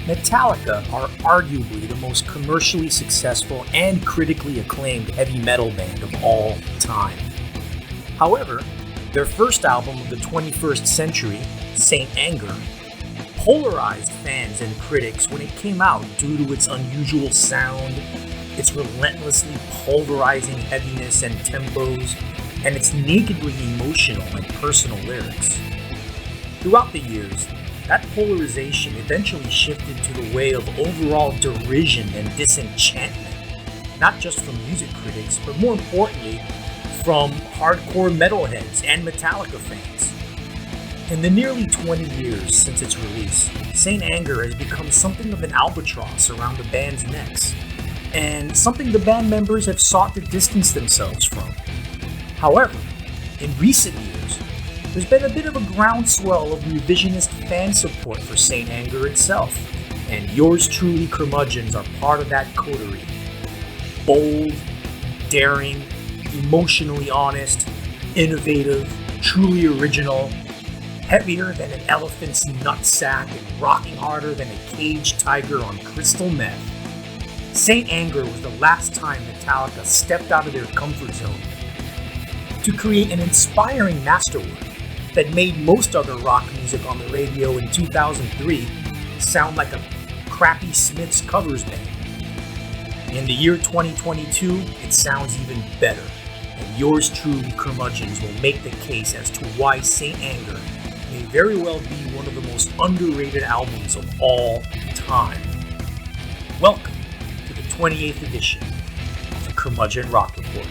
Metallica are arguably the most commercially successful and critically acclaimed heavy metal band of all time. However, their first album of the 21st century, Saint Anger, polarized fans and critics when it came out due to its unusual sound, its relentlessly pulverizing heaviness and tempos, and its nakedly emotional and personal lyrics. Throughout the years, that polarization eventually shifted to the way of overall derision and disenchantment, not just from music critics, but more importantly, from hardcore metalheads and Metallica fans. In the nearly 20 years since its release, Saint Anger has become something of an albatross around the band's necks, and something the band members have sought to distance themselves from. However, in recent years, there's been a bit of a groundswell of revisionist fan support for Saint Anger itself, and yours truly Curmudgeons are part of that coterie. Bold, daring, emotionally honest, innovative, truly original, heavier than an elephant's nutsack and rocking harder than a caged tiger on crystal meth. Saint Anger was the last time Metallica stepped out of their comfort zone to create an inspiring masterwork that made most other rock music on the radio in 2003 sound like a crappy Smiths covers band. In the year 2022, it sounds even better, and yours truly Curmudgeons will make the case as to why Saint Anger may very well be one of the most underrated albums of all time. Welcome to the 28th edition of the Curmudgeon Rock Report.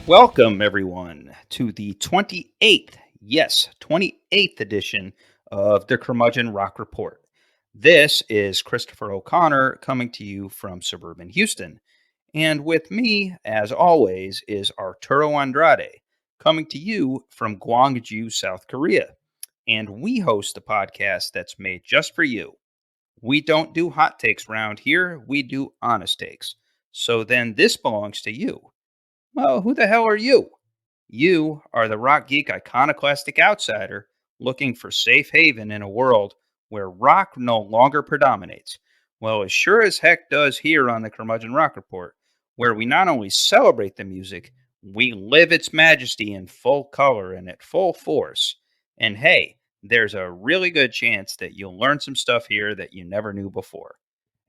Welcome, everyone, to the 28th edition of the Curmudgeon Rock Report. This is Christopher O'Connor coming to you from suburban Houston. And with me, as always, is Arturo Andrade coming to you from Gwangju, South Korea. And we host a podcast that's made just for you. We don't do hot takes around here, we do honest takes. So then this belongs to you. Well, who the hell are you? You are the rock geek iconoclastic outsider looking for safe haven in a world where rock no longer predominates. Well, it sure as heck does here on the Curmudgeon Rock Report, where we not only celebrate the music, we live its majesty in full color and at full force. And hey, there's a really good chance that you'll learn some stuff here that you never knew before.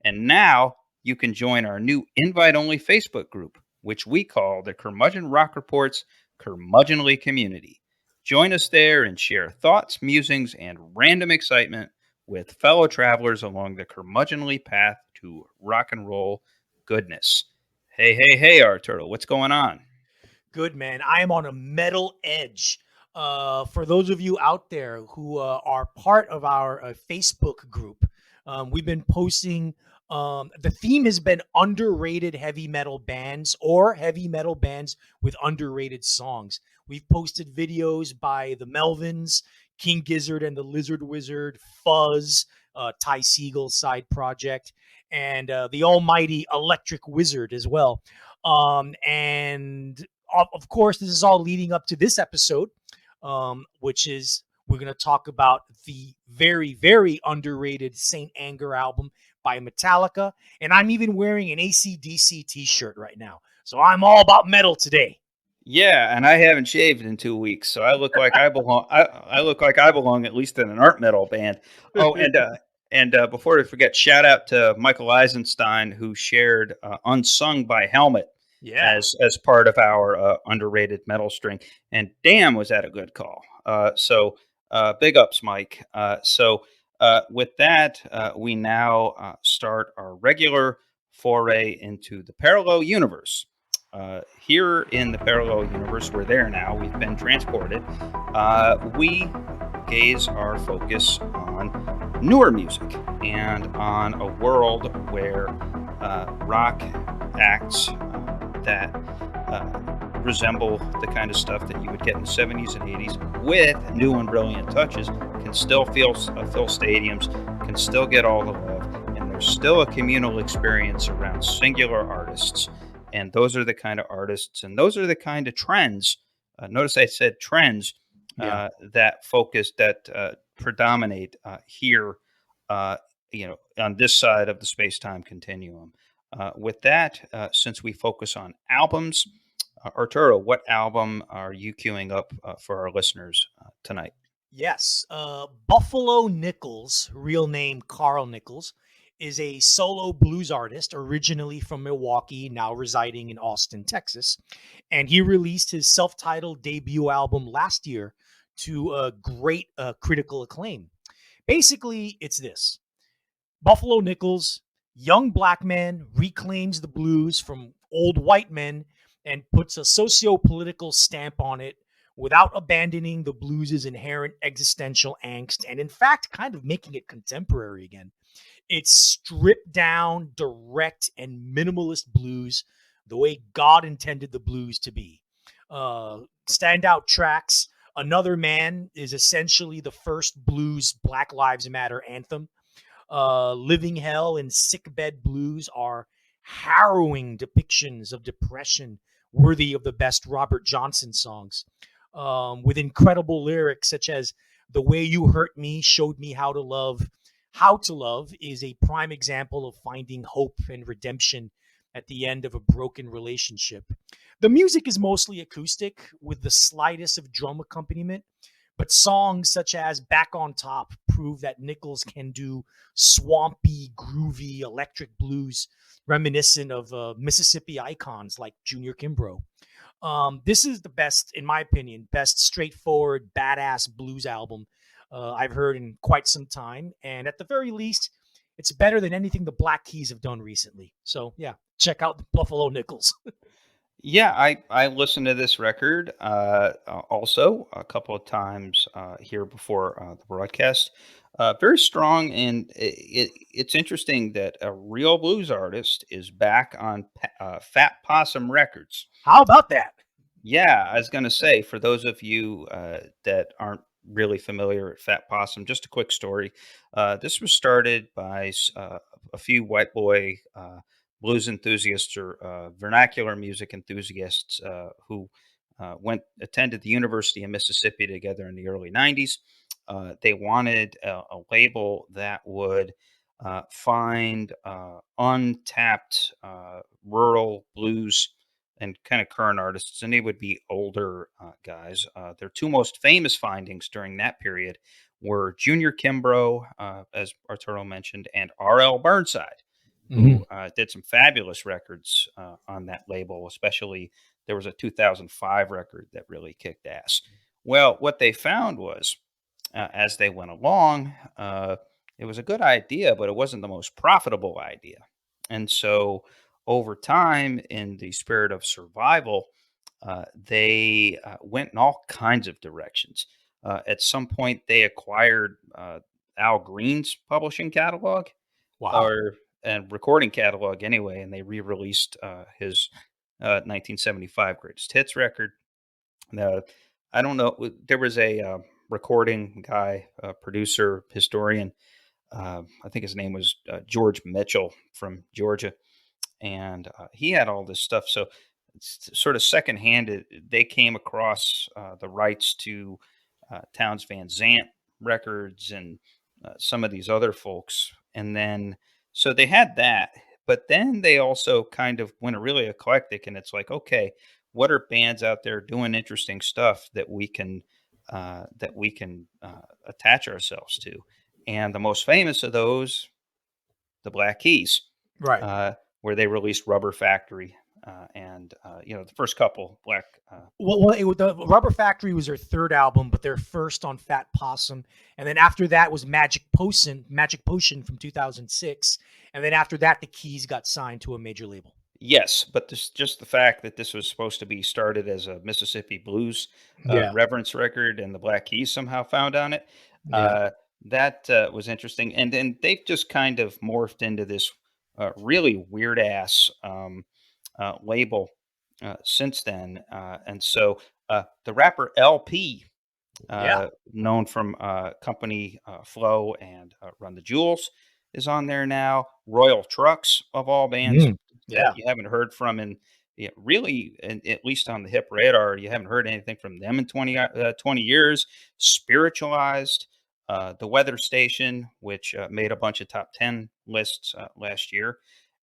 And now you can join our new invite-only Facebook group, which we call the Curmudgeon Rock Report's Curmudgeonly Community. Join us there and share thoughts, musings, and random excitement with fellow travelers along the curmudgeonly path to rock and roll goodness. Hey, Arturo, what's going on? Good, man. I am on a metal edge. For those of you out there who are part of our Facebook group, we've been posting. The theme has been underrated heavy metal bands or heavy metal bands with underrated songs. We've posted videos by the Melvins, King Gizzard and the Lizard Wizard, Fuzz, Ty Seagull's side project, and the almighty Electric Wizard as well. And of course, this is all leading up to this episode, which is we're going to talk about the very, very underrated Saint Anger album by Metallica. And I'm even wearing an AC/DC t-shirt right now. So I'm all about metal today. Yeah, and I haven't shaved in 2 weeks, so I look like I belong. I look like I belong at least in an art metal band. Oh, and before I forget, shout out to Michael Eisenstein, who shared "Unsung" by Helmet as part of our underrated metal string. And damn, was that a good call! So big ups, Mike. With that, we now start our regular foray into the parallel universe. Here in the parallel universe, we're there now. We've been transported. We gaze our focus on newer music and on a world where rock acts that resemble the kind of stuff that you would get in the 70s and 80s with new and brilliant touches can still fill stadiums, can still get all the love, and there's still a communal experience around singular artists. And those are the kind of artists, and those are the kind of trends. Notice I said trends Yeah. that focus that predominate here, on this side of the space-time continuum. With that, since we focus on albums, Arturo, what album are you queuing up for our listeners tonight? Yes. Buffalo Nichols, real name Carl Nichols, is a solo blues artist originally from Milwaukee, now residing in Austin, Texas. And he released his self titled debut album last year to great critical acclaim. Basically, it's this: Buffalo Nichols, young black man, reclaims the blues from old white men and puts a socio-political stamp on it without abandoning the blues' inherent existential angst and, in fact, kind of making it contemporary again. It's stripped down, direct, and minimalist blues the way God intended the blues to be. Standout tracks: Another Man is essentially the first blues Black Lives Matter anthem. Living Hell and Sickbed Blues are harrowing depictions of depression worthy of the best Robert Johnson songs, with incredible lyrics such as "The way you hurt me showed me how to love." How to Love is a prime example of finding hope and redemption at the end of a broken relationship. The music is mostly acoustic with the slightest of drum accompaniment, but songs such as Back on Top prove that Nichols can do swampy, groovy, electric blues reminiscent of Mississippi icons like Junior Kimbrough. This is the best, in my opinion, best straightforward, badass blues album I've heard in quite some time. And at the very least, it's better than anything the Black Keys have done recently. So, yeah, check out the Buffalo Nichols. Yeah, I listened to this record also a couple of times here before the broadcast. Very strong, and it's interesting that a real blues artist is back on Fat Possum Records. How about that? Yeah, I was going to say, for those of you that aren't really familiar with Fat Possum, just a quick story. This was started by a few white boy blues enthusiasts or vernacular music enthusiasts who went attended the University of Mississippi together in the early '90s. They wanted a label that would find untapped rural blues and kind of current artists, and they would be older guys. Their two most famous findings during that period were Junior Kimbrough, as Arturo mentioned, and R.L. Burnside, Mhm. who did some fabulous records on that label. Especially, there was a 2005 record that really kicked ass. Well, what they found was, as they went along, it was a good idea, but it wasn't the most profitable idea. And so, over time, in the spirit of survival, they went in all kinds of directions. At some point, they acquired Al Green's publishing catalog, Wow. or and recording catalog anyway, and they re-released his 1975 greatest hits record. Now, I don't know. There was a recording guy, producer, historian. I think his name was George Mitchell from Georgia, and he had all this stuff. So it's sort of secondhand. They came across the rights to Towns Van Zant records and some of these other folks, and then so they had that. But then they also kind of went really eclectic, and it's like, okay, what are bands out there doing interesting stuff that we can attach ourselves to? And the most famous of those, the Black Keys, Right. uh, where they released Rubber Factory, and the first couple Black. The Rubber Factory was their third album, but their first on Fat Possum. And then after that was Magic Potion from 2006. And then after that, the Keys got signed to a major label. Yes, but just the fact that this was supposed to be started as a Mississippi blues Yeah. reverence record, and the Black Keys somehow found on it, Yeah. uh, that was interesting. And then they've just kind of morphed into this really weird ass label since then. And so the rapper LP, Yeah. known from Company Flow and Run the Jewels, is on there now. Royal Trucks, of all bands Mm. that Yeah. you haven't heard from really, and at least on the hip radar, you haven't heard anything from them in 20 years. Spiritualized, the Weather Station, which made a bunch of top 10 lists last year,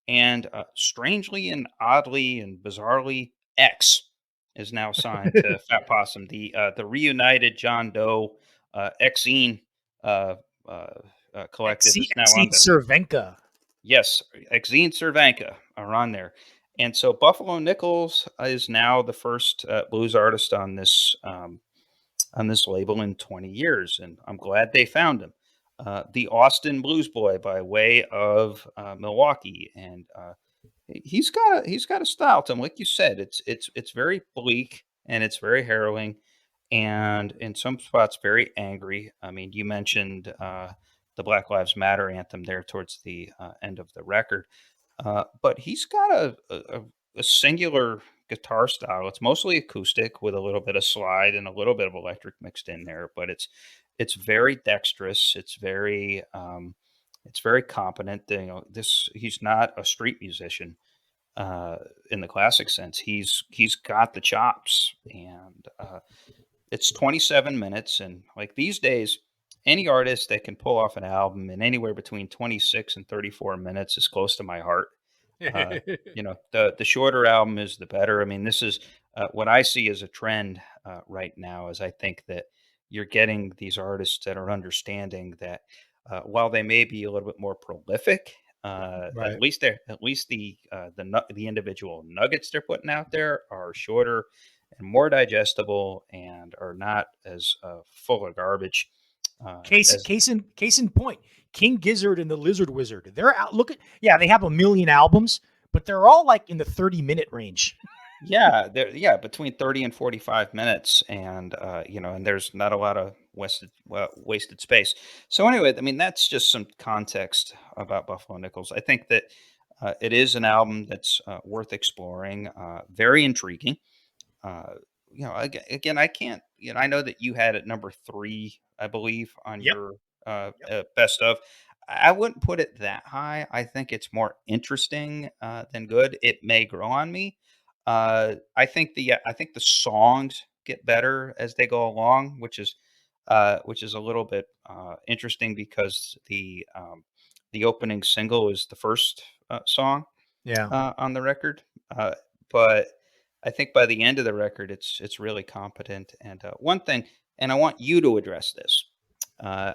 and strangely and oddly and bizarrely, X is now signed to Fat Possum. The reunited John Doe Xene uh, uh, collective is now on Exceed the. Cervenka. Yes, Exene Cervenka are on there. And so Buffalo Nichols is now the first blues artist on this label in 20 years, and I'm glad they found him. The Austin Blues Boy by way of Milwaukee, and he's got a style to him. Like you said, it's very bleak and it's very harrowing, and in some spots very angry. I mean, you mentioned the Black Lives Matter anthem there towards the end of the record, but he's got a singular guitar style. It's mostly acoustic with a little bit of slide and a little bit of electric mixed in there, but it's very dexterous. It's very competent. You know, this he's not a street musician in the classic sense. He's got the chops, and it's 27 minutes. And like these days, any artist that can pull off an album in anywhere between 26 and 34 minutes is close to my heart. Uh, the shorter album is the better. I mean, this is what I see as a trend right now. Is I think that you're getting these artists that are understanding that while they may be a little bit more prolific, Right. at least the individual nuggets they're putting out there are shorter and more digestible and are not as full of garbage as. Case in point, King Gizzard and the Lizard Wizard. They're out. Look at yeah, they have a million albums, but they're all like in the 30-minute range. Yeah, between 30 and 45 minutes, and and there's not a lot of wasted space. So anyway, I mean that's just some context about Buffalo Nichols. I think that it is an album that's worth exploring, very intriguing. Uh, again, I can't. I know that you had it number three, I believe, on Yep. your Yep. best of. I wouldn't put it that high. I think it's more interesting than good. It may grow on me. I think the songs get better as they go along, which is a little bit interesting because the opening single is the first song Yeah. on the record. But I think by the end of the record, it's really competent. And one thing, and I want you to address this: uh,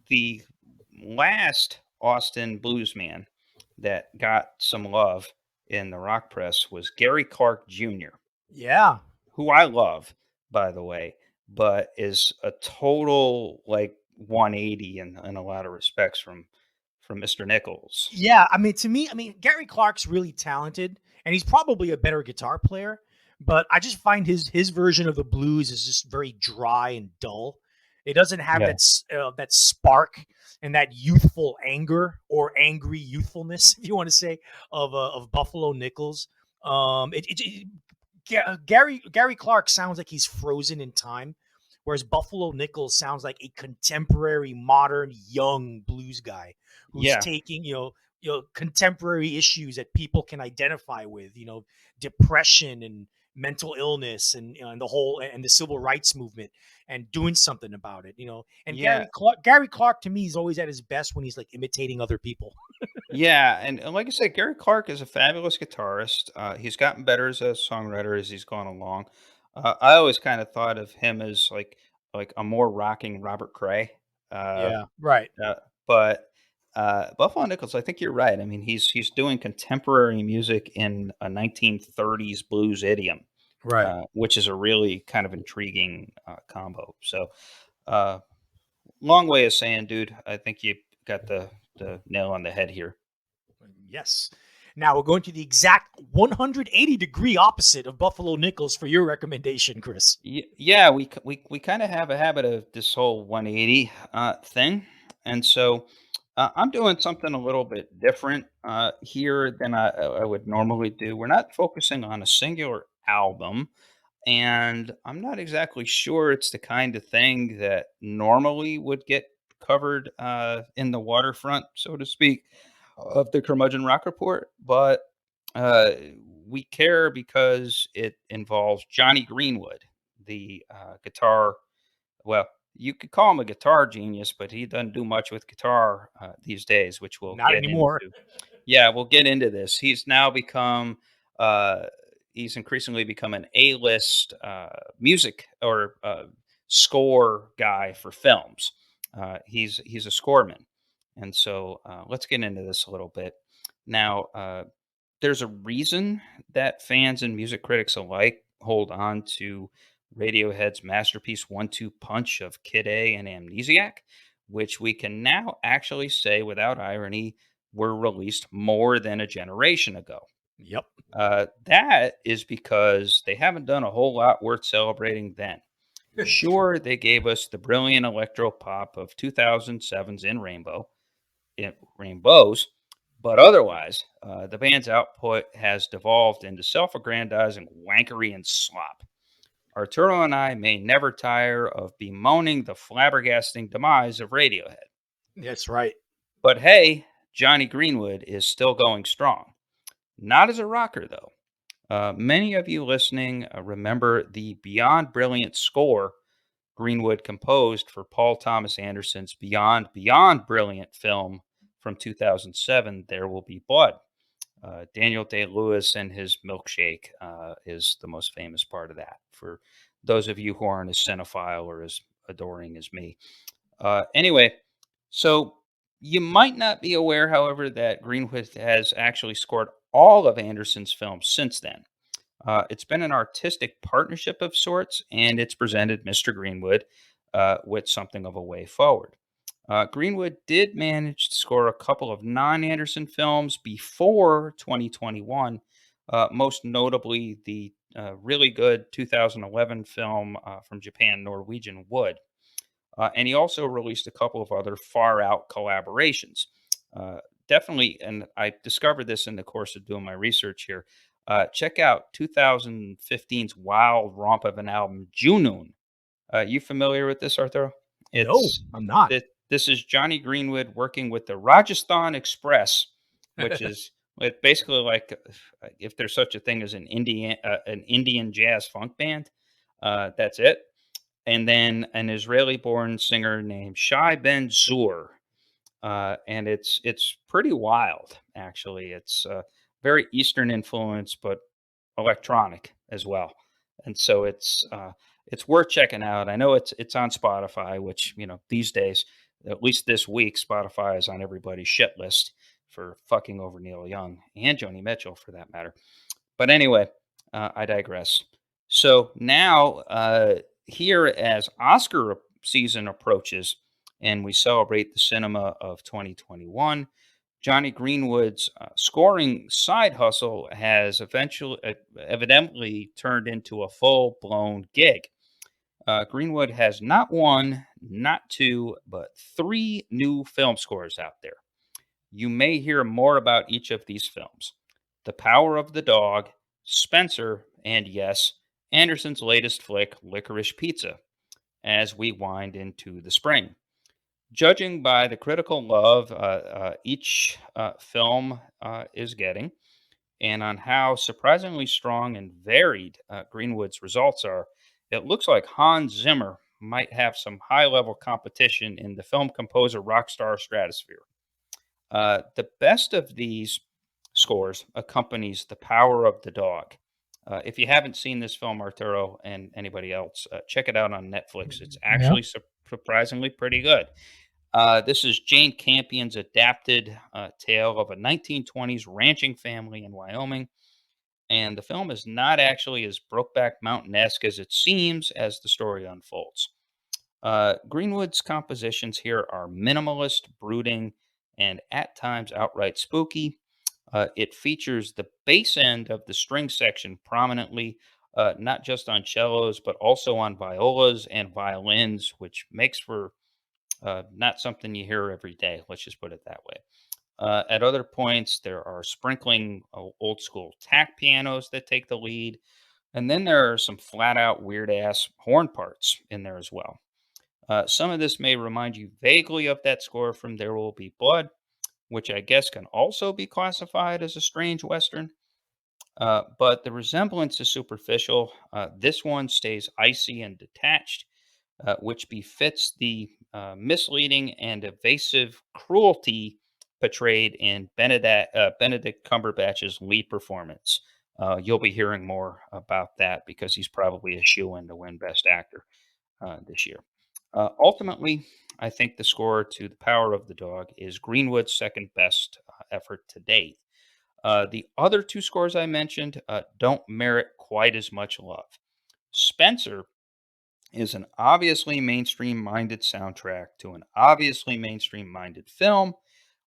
the last Austin bluesman that got some love in the rock press was Gary Clark Jr., Yeah. who I love, by the way, but is a total like 180 in a lot of respects from Mr. Nichols. Yeah, I mean, to me, I mean, Gary Clark's really talented, and he's probably a better guitar player. But I just find his version of the blues is just very dry and dull. It doesn't have Yeah. that spark and that youthful anger or angry youthfulness, if you want to say, of Buffalo Nichols. Gary Clark sounds like he's frozen in time, whereas Buffalo Nichols sounds like a contemporary, modern, young blues guy who's Yeah. taking contemporary issues that people can identify with, depression and mental illness and the whole and the civil rights movement and doing something about it. And Yeah. Gary Clark to me is always at his best when he's like imitating other people. Yeah, and like I said, Gary Clark is a fabulous guitarist. He's gotten better as a songwriter as he's gone along. I always kind of thought of him as like a more rocking Robert Cray. Uh, Yeah, right, uh, but Buffalo Nichols, I think you're right. I mean, he's doing contemporary music in a 1930s blues idiom, right. which is a really kind of intriguing combo. So, uh, long way of saying, dude, I think you got the nail on the head here. Yes. Now we're going to the exact 180-degree opposite of Buffalo Nichols for your recommendation, Chris. Yeah, we kind of have a habit of this whole 180 thing, and so I'm doing something a little bit different here than I would normally do. We're not focusing on a singular album, and I'm not exactly sure it's the kind of thing that normally would get covered in the waterfront, so to speak, of the Curmudgeon Rock Report, but uh, we care because it involves Jonny Greenwood, the guitar. Well, you could call him a guitar genius, but he doesn't do much with guitar these days, which we'll Not get anymore. into. Yeah, we'll get into this. He's now become, uh, he's increasingly become an A-list music or score guy for films. He's a scoreman, and so let's get into this a little bit. Now, there's a reason that fans and music critics alike hold on to Radiohead's masterpiece 1-2 punch of Kid A and Amnesiac, which we can now actually say without irony were released more than a generation ago. Yep. That is because they haven't done a whole lot worth celebrating then. Sure, they gave us the brilliant electro pop of 2007's in Rainbows, but otherwise, the band's output has devolved into self-aggrandizing wankery and slop. Arturo and I may never tire of bemoaning the flabbergasting demise of Radiohead. That's right. But hey, Jonny Greenwood is still going strong. Not as a rocker, though. Many of you listening remember the beyond brilliant score Greenwood composed for Paul Thomas Anderson's beyond brilliant film from 2007, There Will Be Blood. Daniel Day-Lewis and his milkshake is the most famous part of that for those of you who aren't as cinephile or as adoring as me. Anyway, so you might not be aware, however, that Greenwood has actually scored all of Anderson's films since then. It's been an artistic partnership of sorts, and it's presented Mr. Greenwood with something of a way forward. Greenwood did manage to score a couple of non Anderson films before 2021, most notably the really good 2011 film from Japan, Norwegian Wood. And he also released a couple of other far out collaborations. Definitely, and I discovered this in the course of doing my research here. Check out 2015's wild romp of an album, Junoon. You familiar with this, Arthur? No, It's I'm not. this is Jonny Greenwood working with the Rajasthan Express, which is basically like if there's such a thing as an Indian jazz funk band. That's it. And then an Israeli-born singer named Shai Ben Zur, and it's pretty wild. Actually, it's very Eastern influence, but electronic as well. And so it's worth checking out. I know it's on Spotify, which these days, at least this week, Spotify is on everybody's shit list for fucking over Neil Young and Joni Mitchell for that matter. But anyway, I digress. So now, here as Oscar season approaches and we celebrate the cinema of 2021, Jonny Greenwood's scoring side hustle has evidently turned into a full blown gig. Greenwood has not one, not two, but three new film scores out there. You may hear more about each of these films: The Power of the Dog, Spencer, and yes, Anderson's latest flick, Licorice Pizza, as we wind into the spring. Judging by the critical love each film is getting, and on how surprisingly strong and varied Greenwood's results are, it looks like Hans Zimmer might have some high level competition in the film composer rock star stratosphere. The best of these scores accompanies The Power of the Dog. If you haven't seen this film, Arturo, and anybody else, check it out on Netflix. It's Yeah. actually surprisingly pretty good. This is Jane Campion's adapted tale of a 1920s ranching family in Wyoming. And the film is not actually as Brokeback Mountain-esque as it seems as the story unfolds. Greenwood's compositions here are minimalist, brooding, and at times outright spooky. It features the bass end of the string section prominently, not just on cellos, but also on violas and violins, which makes for not something you hear every day. Let's just put it that way. At other points, there are sprinkling old school tack pianos that take the lead. And then there are some flat out weird ass horn parts in there as well. Some of this may remind you vaguely of that score from There Will Be Blood, which I guess can also be classified as a strange Western. But the resemblance is superficial. This one stays icy and detached, which befits the misleading and evasive cruelty portrayed in Benedict Cumberbatch's lead performance. You'll be hearing more about that because he's probably a shoo-in to win Best Actor this year. Ultimately, I think the score to The Power of the Dog is Greenwood's second best effort to date. The other two scores I mentioned don't merit quite as much love. Spencer is an obviously mainstream minded soundtrack to an obviously mainstream minded film,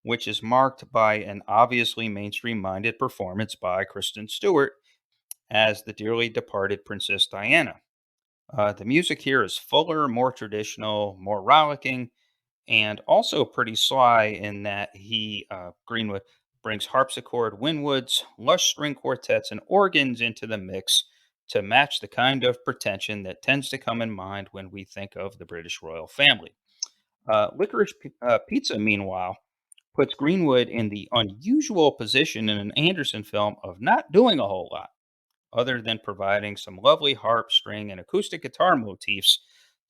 which is marked by an obviously mainstream minded performance by Kristen Stewart as the dearly departed Princess Diana. The music here is fuller, more traditional, more rollicking, and also pretty sly in that Greenwood, brings harpsichord, windwoods, lush string quartets, and organs into the mix to match the kind of pretension that tends to come in mind when we think of the British royal family. Pizza, meanwhile, puts Greenwood in the unusual position in an Anderson film of not doing a whole lot other than providing some lovely harp, string, and acoustic guitar motifs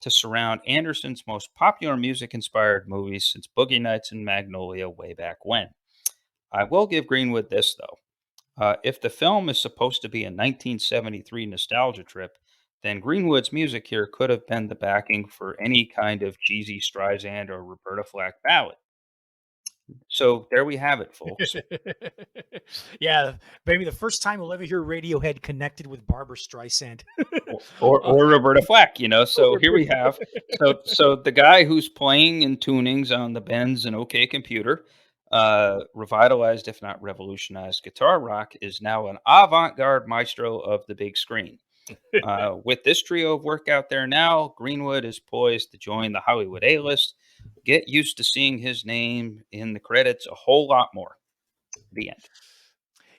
to surround Anderson's most popular music inspired movies since Boogie Nights and Magnolia way back when. I will give Greenwood this, though. If the film is supposed to be a 1973 nostalgia trip, then Greenwood's music here could have been the backing for any kind of cheesy Streisand or Roberta Flack ballad. So there we have it, folks. Yeah, maybe the first time we'll ever hear Radiohead connected with Barbara Streisand. Or Roberta Flack, you know. So here we have so the guy who's playing in tunings on the Benz and OK Computer, revitalized if not revolutionized guitar rock, is now an avant-garde maestro of the big screen. With this trio of work out there now, Greenwood is poised to join the Hollywood A-list. Get used to seeing his name in the credits a whole lot more. The end.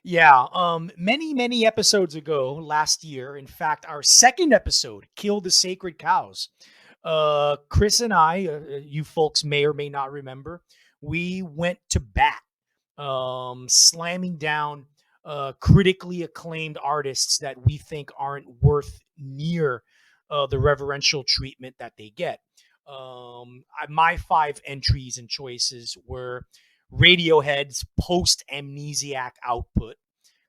Yeah, many episodes ago last year, in fact, our second episode, Kill the Sacred Cows. Chris and I, you folks may or may not remember, we went to bat, slamming down critically acclaimed artists that we think aren't worth near the reverential treatment that they get. My five entries and choices were Radiohead's post amnesiac output.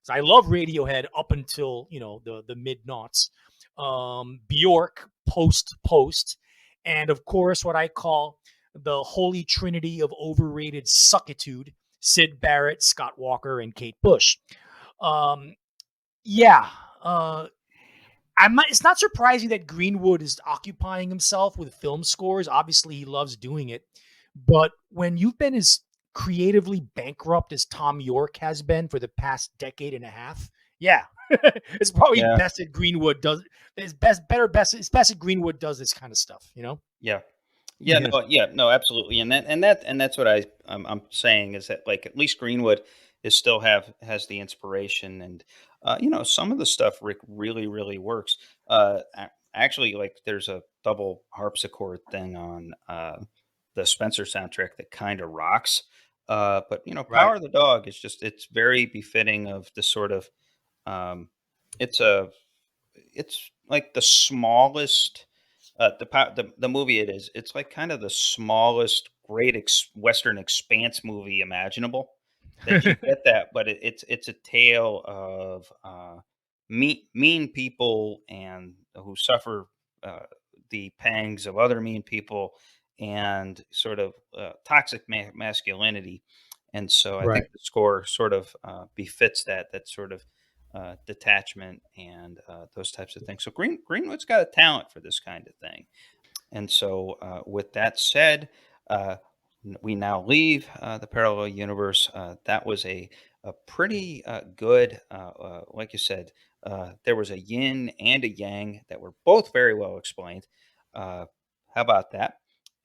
So I love Radiohead up until the mid noughts. Bjork post, and of course what I call the holy trinity of overrated suckitude: Sid Barrett, Scott Walker, and Kate Bush. Um, yeah, it's not surprising that Greenwood is occupying himself with film scores. Obviously, he loves doing it. But when you've been as creatively bankrupt as Tom York has been for the past decade and a half, yeah, it's probably Yeah. best that Greenwood does. It's best that Greenwood does this kind of stuff. Yeah. No, absolutely, and that's what I'm saying is that like at least Greenwood is still have has the inspiration and some of the stuff Rick really works. Actually, like there's a double harpsichord thing on the Spencer soundtrack that kind of rocks. But Right. Power of the Dog is just it's very befitting of the sort of um, it's a it's like the smallest the movie it is. It's like kind of the smallest Western expanse movie imaginable. That you get that, but it's a tale of mean people and who suffer uh, the pangs of other mean people and sort of toxic masculinity. And so I think Right. the score sort of befits that sort of detachment and those types of things. So Greenwood's got a talent for this kind of thing. And so, with that said, uh, we now leave the parallel universe. That was a pretty good, like you said, there was a yin and a yang that were both very well explained. How about that?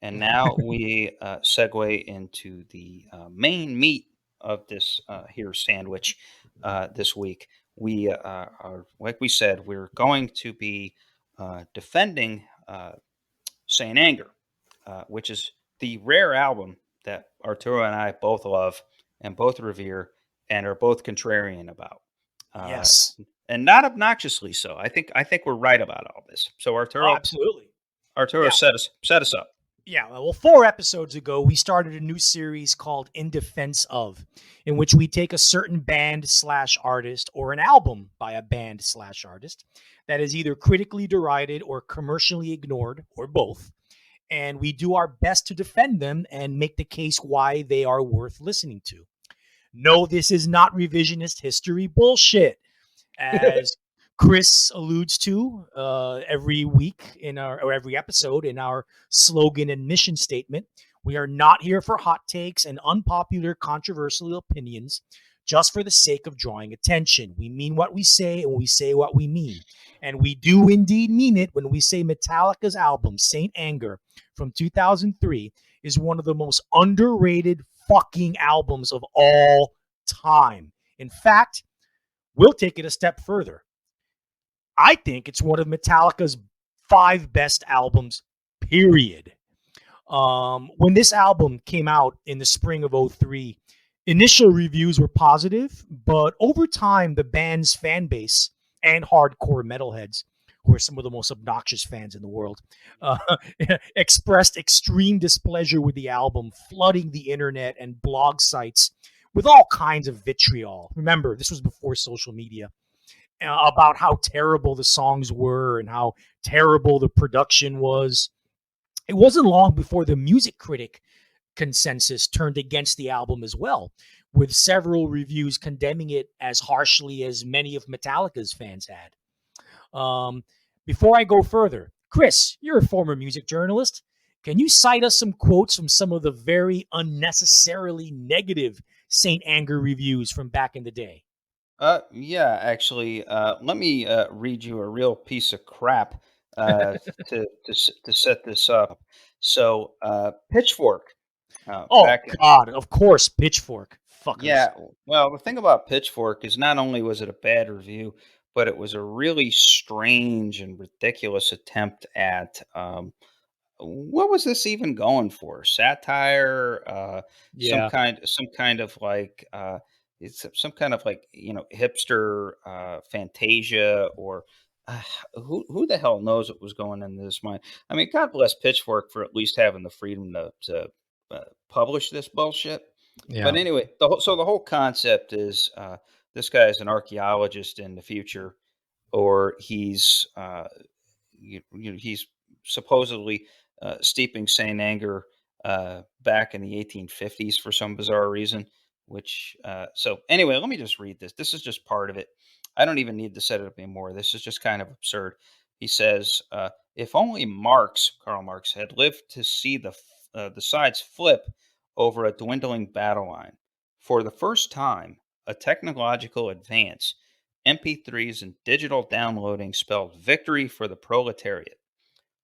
And now we segue into the main meat of this here sandwich this week. We are, like we said, we're going to be defending. Saint Anger, which is the rare album that Arturo and I both love and both revere and are both contrarian about. uh, Yes. and not obnoxiously so. I think we're right about all this. So Oh, Arturo, absolutely. Arturo Yeah. set us up. Yeah, well, 4 episodes ago, we started a new series called In Defense of, in which we take a certain band slash artist or an album by a band slash artist that is either critically derided or commercially ignored, or both. And we do our best to defend them and make the case why they are worth listening to. No, this is not revisionist history bullshit, as Chris alludes to every week in our or every episode in our slogan and mission statement. We are not here for hot takes and unpopular, controversial opinions just for the sake of drawing attention. We mean what we say and we say what we mean. And we do indeed mean it when we say Metallica's album, Saint Anger, from 2003, is one of the most underrated fucking albums of all time. In fact, we'll take it a step further. I think it's one of Metallica's 5 best albums, period. When this album came out in the spring of '03, initial reviews were positive, but over time, the band's fan base and hardcore metalheads, who are some of the most obnoxious fans in the world, uh, expressed extreme displeasure with the album, flooding the internet and blog sites with all kinds of vitriol. Remember, this was before social media, about how terrible the songs were and how terrible the production was. It wasn't long before the music critic consensus turned against the album as well, with several reviews condemning it as harshly as many of Metallica's fans had. Um, Before I go further, Chris, you're a former music journalist. Can you cite us some quotes from some of the very unnecessarily negative Saint Anger reviews from back in the day? Yeah, actually, let me read you a real piece of crap to set this up. So, Pitchfork, Oh, back God, of course, Pitchfork. Fuckers. yeah, well, the thing about Pitchfork is not only was it a bad review, but it was a really strange and ridiculous attempt at what was this even going for? Satire, Yeah. some kind of like it's some kind of like hipster fantasia or who the hell knows what was going into this mind? I mean, God bless Pitchfork for at least having the freedom to publish this bullshit. But Yeah. anyway, the whole concept is this guy is an archaeologist in the future, or he's supposedly steeping Saint Anger back in the 1850s for some bizarre reason. Which so anyway, let me just read this. This is just part of it. I don't even need to set it up anymore. This is just kind of absurd. He says, "If only Karl Marx, had lived to see the sides flip over a dwindling battle line. For the first time, a technological advance, MP3s and digital downloading spelled victory for the proletariat.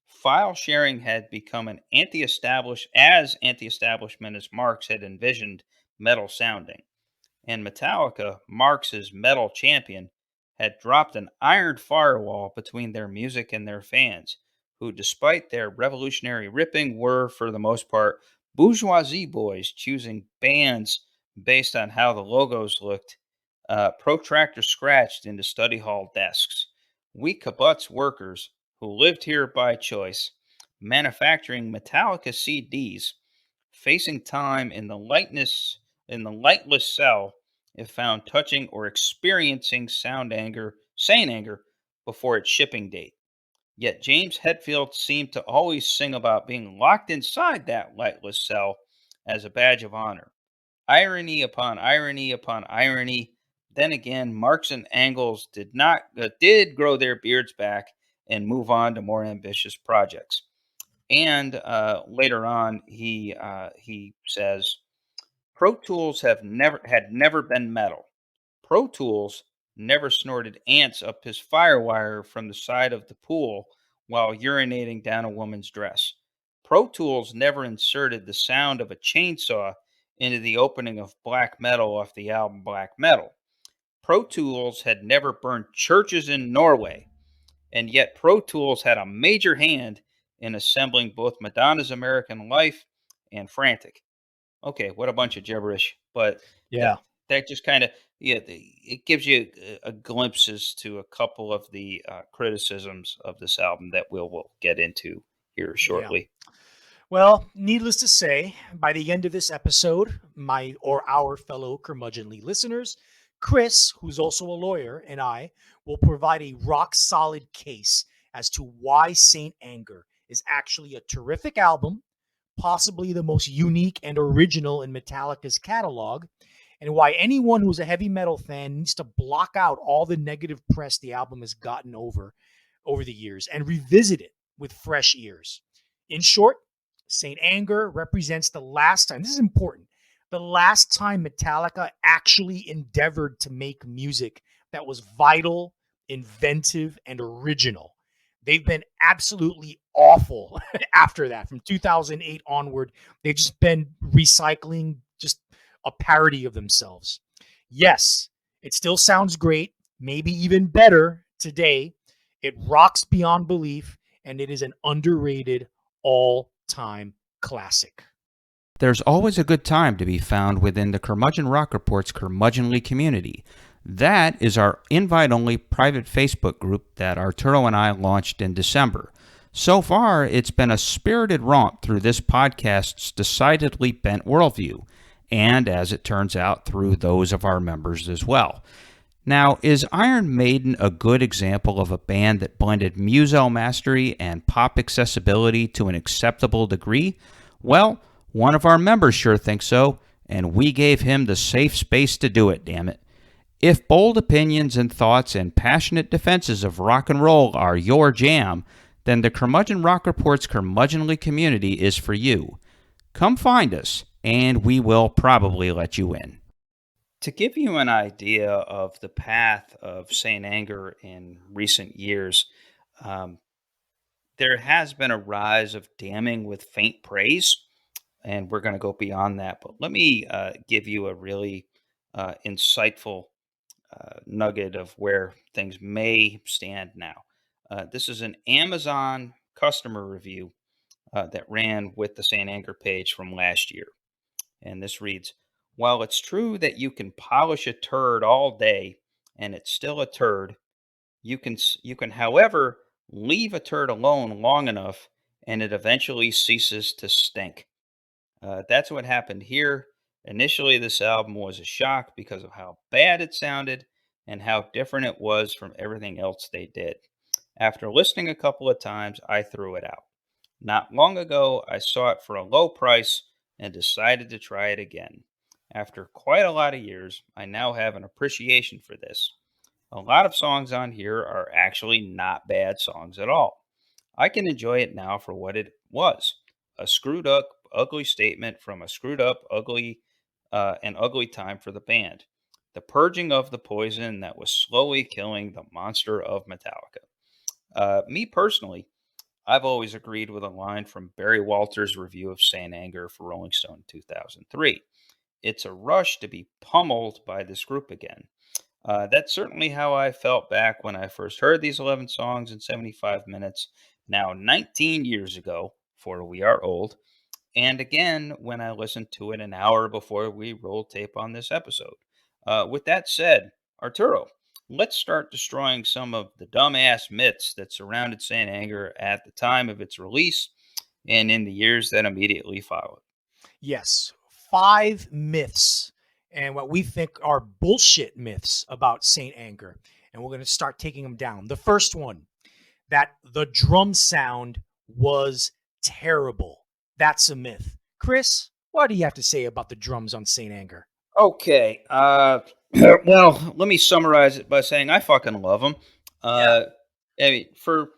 File sharing had become anti-establishment as Marx had envisioned metal sounding, and Metallica, Marx's metal champion, had dropped an iron firewall between their music and their fans, who, despite their revolutionary ripping, were, for the most part, bourgeoisie boys choosing bands based on how the logos looked, protractor scratched into study hall desks. We kibbutz workers, who lived here by choice, manufacturing Metallica CDs, facing time in the lightless cell, if found touching or experiencing sane anger before its shipping date. Yet James Hetfield seemed to always sing about being locked inside that lightless cell as a badge of honor. Irony upon irony upon irony. Then again, Marx and Engels did grow their beards back and move on to more ambitious projects. And later on, he says, Pro Tools had never been metal. Pro Tools never snorted ants up his firewire from the side of the pool while urinating down a woman's dress. Pro Tools never inserted the sound of a chainsaw into the opening of black metal off the album Black Metal. Pro Tools had never burned churches in Norway, and yet Pro Tools had a major hand in assembling both Madonna's American Life and Frantic. Okay, what a bunch of gibberish. But that Yeah. that just kind of, yeah, it gives you a glimpses to a couple of the criticisms of this album that we'll get into here Yeah. shortly. Well, needless to say, by the end of this episode, my or our fellow curmudgeonly listeners, Chris, who's also a lawyer, and I will provide a rock solid case as to why Saint Anger is actually a terrific album, possibly the most unique and original in Metallica's catalog, and why anyone who's a heavy metal fan needs to block out all the negative press the album has gotten over the years and revisit it with fresh ears. In short, Saint Anger represents the last time, this is important, the last time Metallica actually endeavored to make music that was vital, inventive, and original. They've been absolutely awful after that. From 2008 onward, they've just been recycling just a parody of themselves. Yes, it still sounds great, maybe even better today. It rocks beyond belief, and it is an underrated all-time classic. There's always a good time to be found within the Curmudgeon Rock Report's Curmudgeonly community. That is our invite-only private Facebook group that Arturo and I launched in December. So far, it's been a spirited romp through this podcast's decidedly bent worldview, and as it turns out, through those of our members as well. Now, is Iron Maiden a good example of a band that blended muso mastery and pop accessibility to an acceptable degree? Well, one of our members sure thinks so, and we gave him the safe space to do it, damn it. If bold opinions and thoughts and passionate defenses of rock and roll are your jam, then the Curmudgeon Rock Report's curmudgeonly community is for you. Come find us, and we will probably let you in. To give you an idea of the path of Saint Anger in recent years, there has been a rise of damning with faint praise, and we're going to go beyond that. But let me give you a really insightful nugget of where things may stand now. This is an Amazon customer review that ran with the Saint Anger page from last year. And this reads, while it's true that you can polish a turd all day and it's still a turd, you can however leave a turd alone long enough and it eventually ceases to stink. That's what happened here. Initially, this album was a shock because of how bad it sounded and how different it was from everything else they did. After listening a couple of times, I threw it out. Not long ago, I saw it for a low price and decided to try it again. After quite a lot of years, I now have an appreciation for this. A lot of songs on here are actually not bad songs at all. I can enjoy it now for what it was, a screwed up, ugly statement from a screwed up, and ugly time for the band. The purging of the poison that was slowly killing the monster of Metallica. Me personally, I've always agreed with a line from Barry Walters' review of Saint Anger for Rolling Stone in 2003. It's a rush to be pummeled by this group again. That's certainly how I felt back when I first heard these 11 songs in 75 minutes, now 19 years ago, for we are old, and again when I listened to it an hour before we rolled tape on this episode. With that said, Arturo, let's start destroying some of the dumbass myths that surrounded Saint Anger at the time of its release and in the years that immediately followed. Yes, 5 myths and what we think are bullshit myths about Saint Anger. And we're going to start taking them down. The first one, that the drum sound was terrible. That's a myth. Chris, what do you have to say about the drums on Saint Anger? Okay. Well, let me summarize it by saying I fucking love them. I mean, for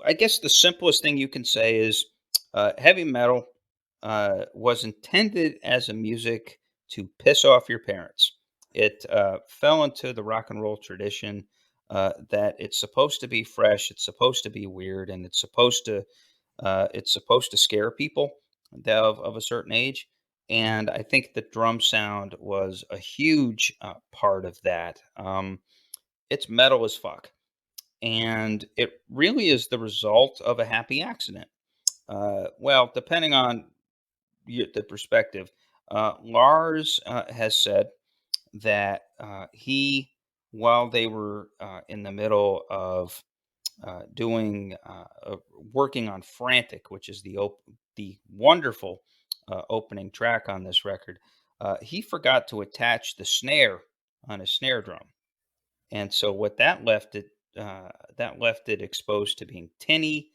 I guess the simplest thing you can say is heavy metal was intended as a music to piss off your parents. It fell into the rock and roll tradition that it's supposed to be fresh, it's supposed to be weird, and it's supposed to scare people of a certain age. And I think the drum sound was a huge part of that. It's metal as fuck, and it really is the result of a happy accident. Well, depending on the perspective, Lars has said that while they were in the middle of working on Frantic, which is the wonderful opening track on this record, he forgot to attach the snare on his snare drum, and so what that left it exposed to being tinny.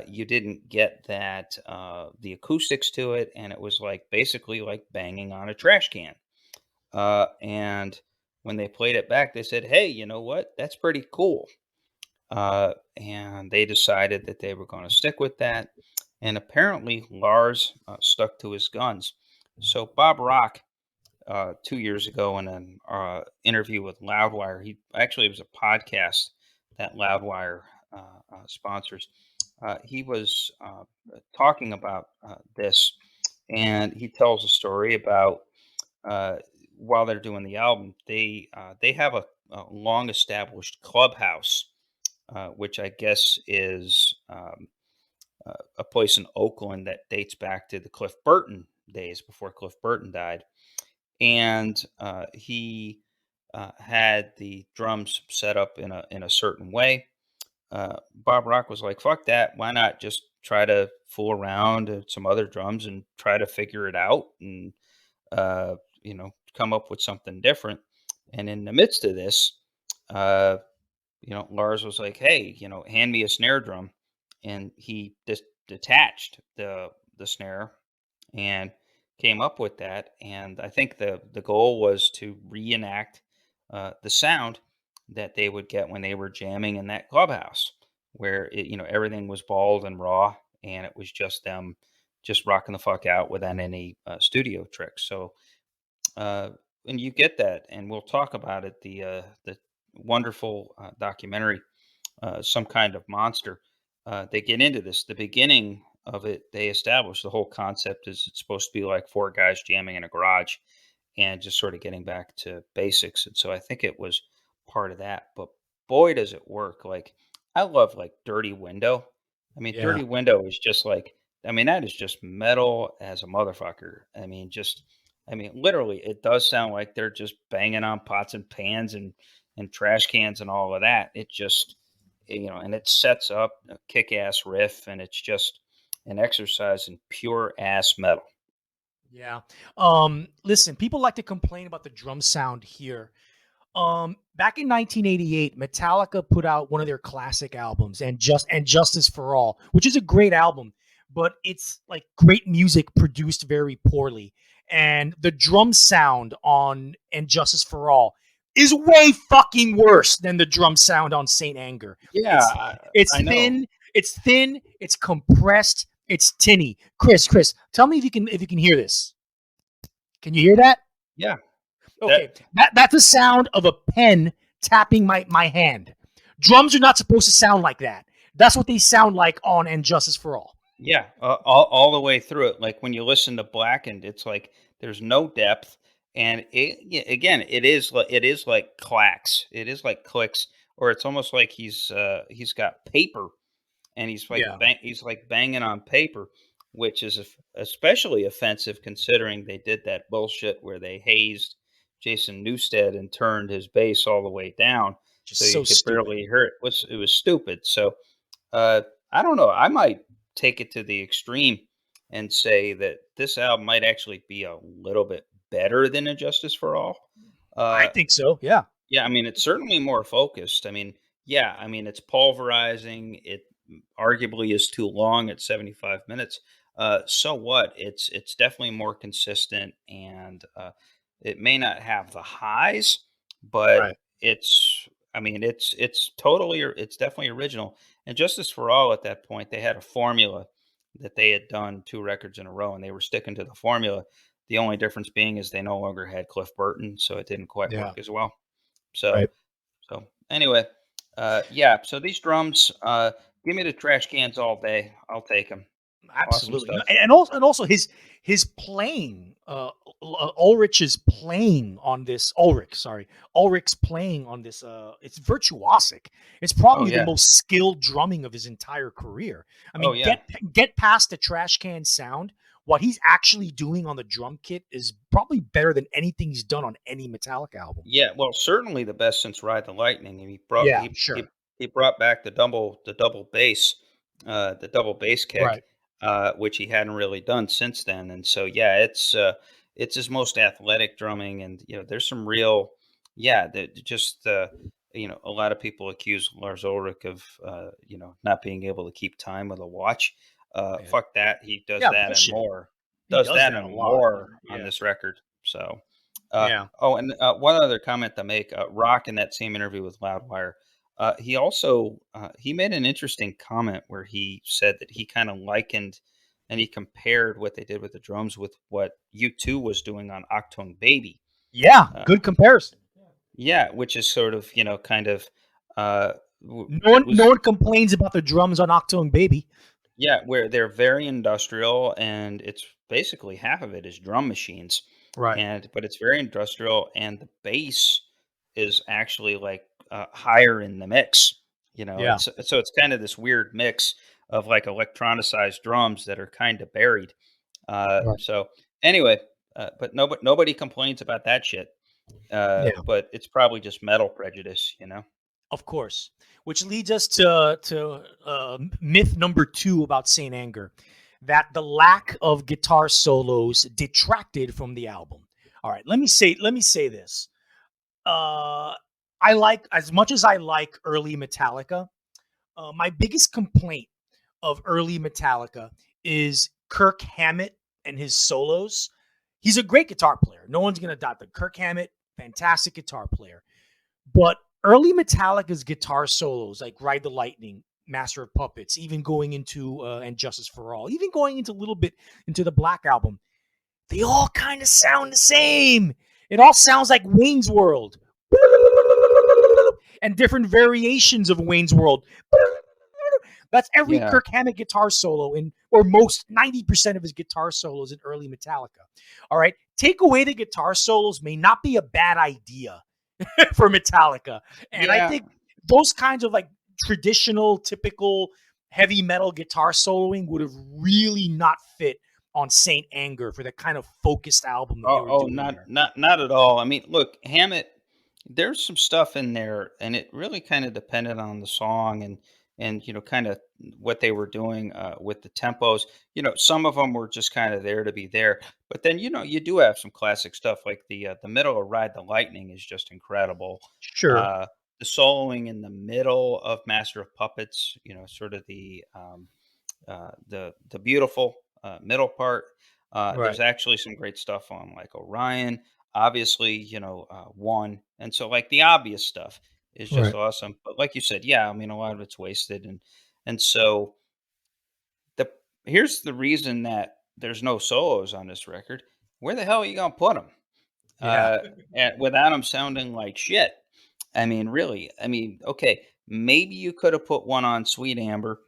You didn't get the acoustics to it, and it was like basically like banging on a trash can. And when they played it back, they said, "Hey, you know what? That's pretty cool." And they decided that they were going to stick with that. And apparently, Lars stuck to his guns. So Bob Rock, 2 years ago, in an interview with Loudwire, it was a podcast that Loudwire sponsors. He was talking about this, and he tells a story about while they're doing the album, they have a long established clubhouse, which I guess is a place in Oakland that dates back to the Cliff Burton days before Cliff Burton died. And he had the drums set up in a certain way. Bob Rock was like, "Fuck that! Why not just try to fool around at some other drums and try to figure it out and come up with something different?" And in the midst of this, uh, Lars was like, "Hey, hand me a snare drum," and he just detached the snare and came up with that. And I think the goal was to reenact the sound that they would get when they were jamming in that clubhouse, where everything was bald and raw, and it was just them just rocking the fuck out without any studio tricks. So and you get that, and we'll talk about it. The wonderful documentary, Some Kind of Monster. They get into this. The beginning of it, they establish the whole concept is it's supposed to be like four guys jamming in a garage and just sort of getting back to basics. And so I think it was part of that. But boy, does it work! Like I love like Dirty Window. I mean, Yeah. Dirty Window is just like that is just metal as a motherfucker. Literally, it does sound like they're just banging on pots and pans and trash cans and all of that. It just, and it sets up a kick-ass riff, and it's just an exercise in pure ass metal. Yeah. Listen, people like to complain about the drum sound here. Back in 1988, Metallica put out one of their classic albums, and Justice for All, which is a great album, but it's like great music produced very poorly. And the drum sound on And Justice for All is way fucking worse than the drum sound on Saint Anger. Yeah, It's I know. thin, it's compressed, it's tinny. Chris, tell me if you can hear this. Can you hear that? Yeah, Okay, that's the sound of a pen tapping my hand. Drums are not supposed to sound like that. That's what they sound like on And Justice for All. yeah, all the way through it. Like when you listen to Blackened, it's like there's no depth, and again, it is like clacks, it is like clicks, or it's almost like he's got paper and Yeah, he's like banging on paper, which is especially offensive considering they did that bullshit where they hazed Jason Newsted and turned his bass all the way down so just you so could stupid. barely hear it. It was stupid. So I don't know. I might take it to the extreme and say that this album might actually be a little bit better than Injustice for All. I Uh, think so. Yeah, yeah, it's certainly more focused. Yeah, it's pulverizing. It arguably is too long at 75 minutes. So what? It's definitely more consistent, and it may not have the highs, but right. it's it's definitely original. And Justice for All at that point, they had a formula that they had done two records in a row, and they were sticking to the formula. The only difference being is they no longer had Cliff Burton, so it didn't quite Yeah, work as well. So right. so anyway, yeah. So these drums, give me the trash cans all day. I'll take them. Awesome Absolutely. stuff. And also his playing, Ulrich's playing on this. Ulrich's playing on this. It's virtuosic. It's Oh probably the yeah. most skilled drumming of his entire career. I Oh mean, yeah. get past the trash can sound what he's actually doing on the drum kit is probably better than anything he's done on any Metallica album. Yeah, well, certainly the best since Ride the Lightning, and Yeah, sure. he brought back the double bass kick, Right. which he hadn't really done since then. And so yeah, it's his most athletic drumming, and there's some real yeah, just a lot of people accuse Lars Ulrich of not being able to keep time with a watch. Yeah. Fuck that, he does Yeah, that and bullshit. more. He Does does that that a and lot. more on Yeah. this record. So. Yeah. Oh, and one other comment to make. Rock in that same interview with Loudwire, he also he made an interesting comment where he said that he kind of likened and he compared what they did with the drums with what U2 was doing on Octung Baby. Yeah, Uh, good comparison. yeah, which is sort of kind of No was one complains about the drums on Octone Baby. yeah, where they're very industrial, and it's basically half of it is drum machines, Right. but it's very industrial, and the bass is actually like higher in the mix. Yeah. It's kind of this weird mix of like electronicized drums that are kind of buried. Right. So anyway, but nobody complains about that shit. Yeah. But it's probably just metal prejudice. Of course. Which leads us to myth number 2 about Saint Anger, that the lack of guitar solos detracted from the album. All right, let me say this. Uh, I like, as much as I like early Metallica, my biggest complaint of early Metallica is Kirk Hammett and his solos. He's a great guitar player. No one's going to doubt that. Kirk Hammett, fantastic guitar player. But early Metallica's guitar solos, like Ride the Lightning, Master of Puppets, even going into And Justice for All, even going into a little bit into the Black Album, they all kind of sound the same. It all sounds like Wayne's World and different variations of Wayne's World. That's every Yeah. Kirk Hammett guitar solo in, or most 90% of his guitar solos in early Metallica. All right. Take away the guitar solos may not be a bad idea for Metallica. And I Yeah. think those kinds of like traditional, typical heavy metal guitar soloing would have really not fit on Saint Anger for the kind of focused album that they were doing Not there. not at all. I mean, look, Hammett, there's some stuff in there, and it really kind of depended on the song and kind of what they were doing with the tempos. Some of them were just kind of there to be there, but then you do have some classic stuff like the middle of Ride the Lightning is just incredible. Sure. Uh, the soloing in the middle of Master of Puppets, sort of the beautiful middle part. There's Right. actually some great stuff on like Orion, obviously, one, and so like the obvious stuff is just Right. awesome. But like you said, yeah, I mean a lot of it's wasted, and so the here's the reason that there's no solos on this record. Where the hell are you gonna put them? Yeah. Without them sounding like shit. I mean, really. I mean, okay, maybe you could have put one on Sweet Amber.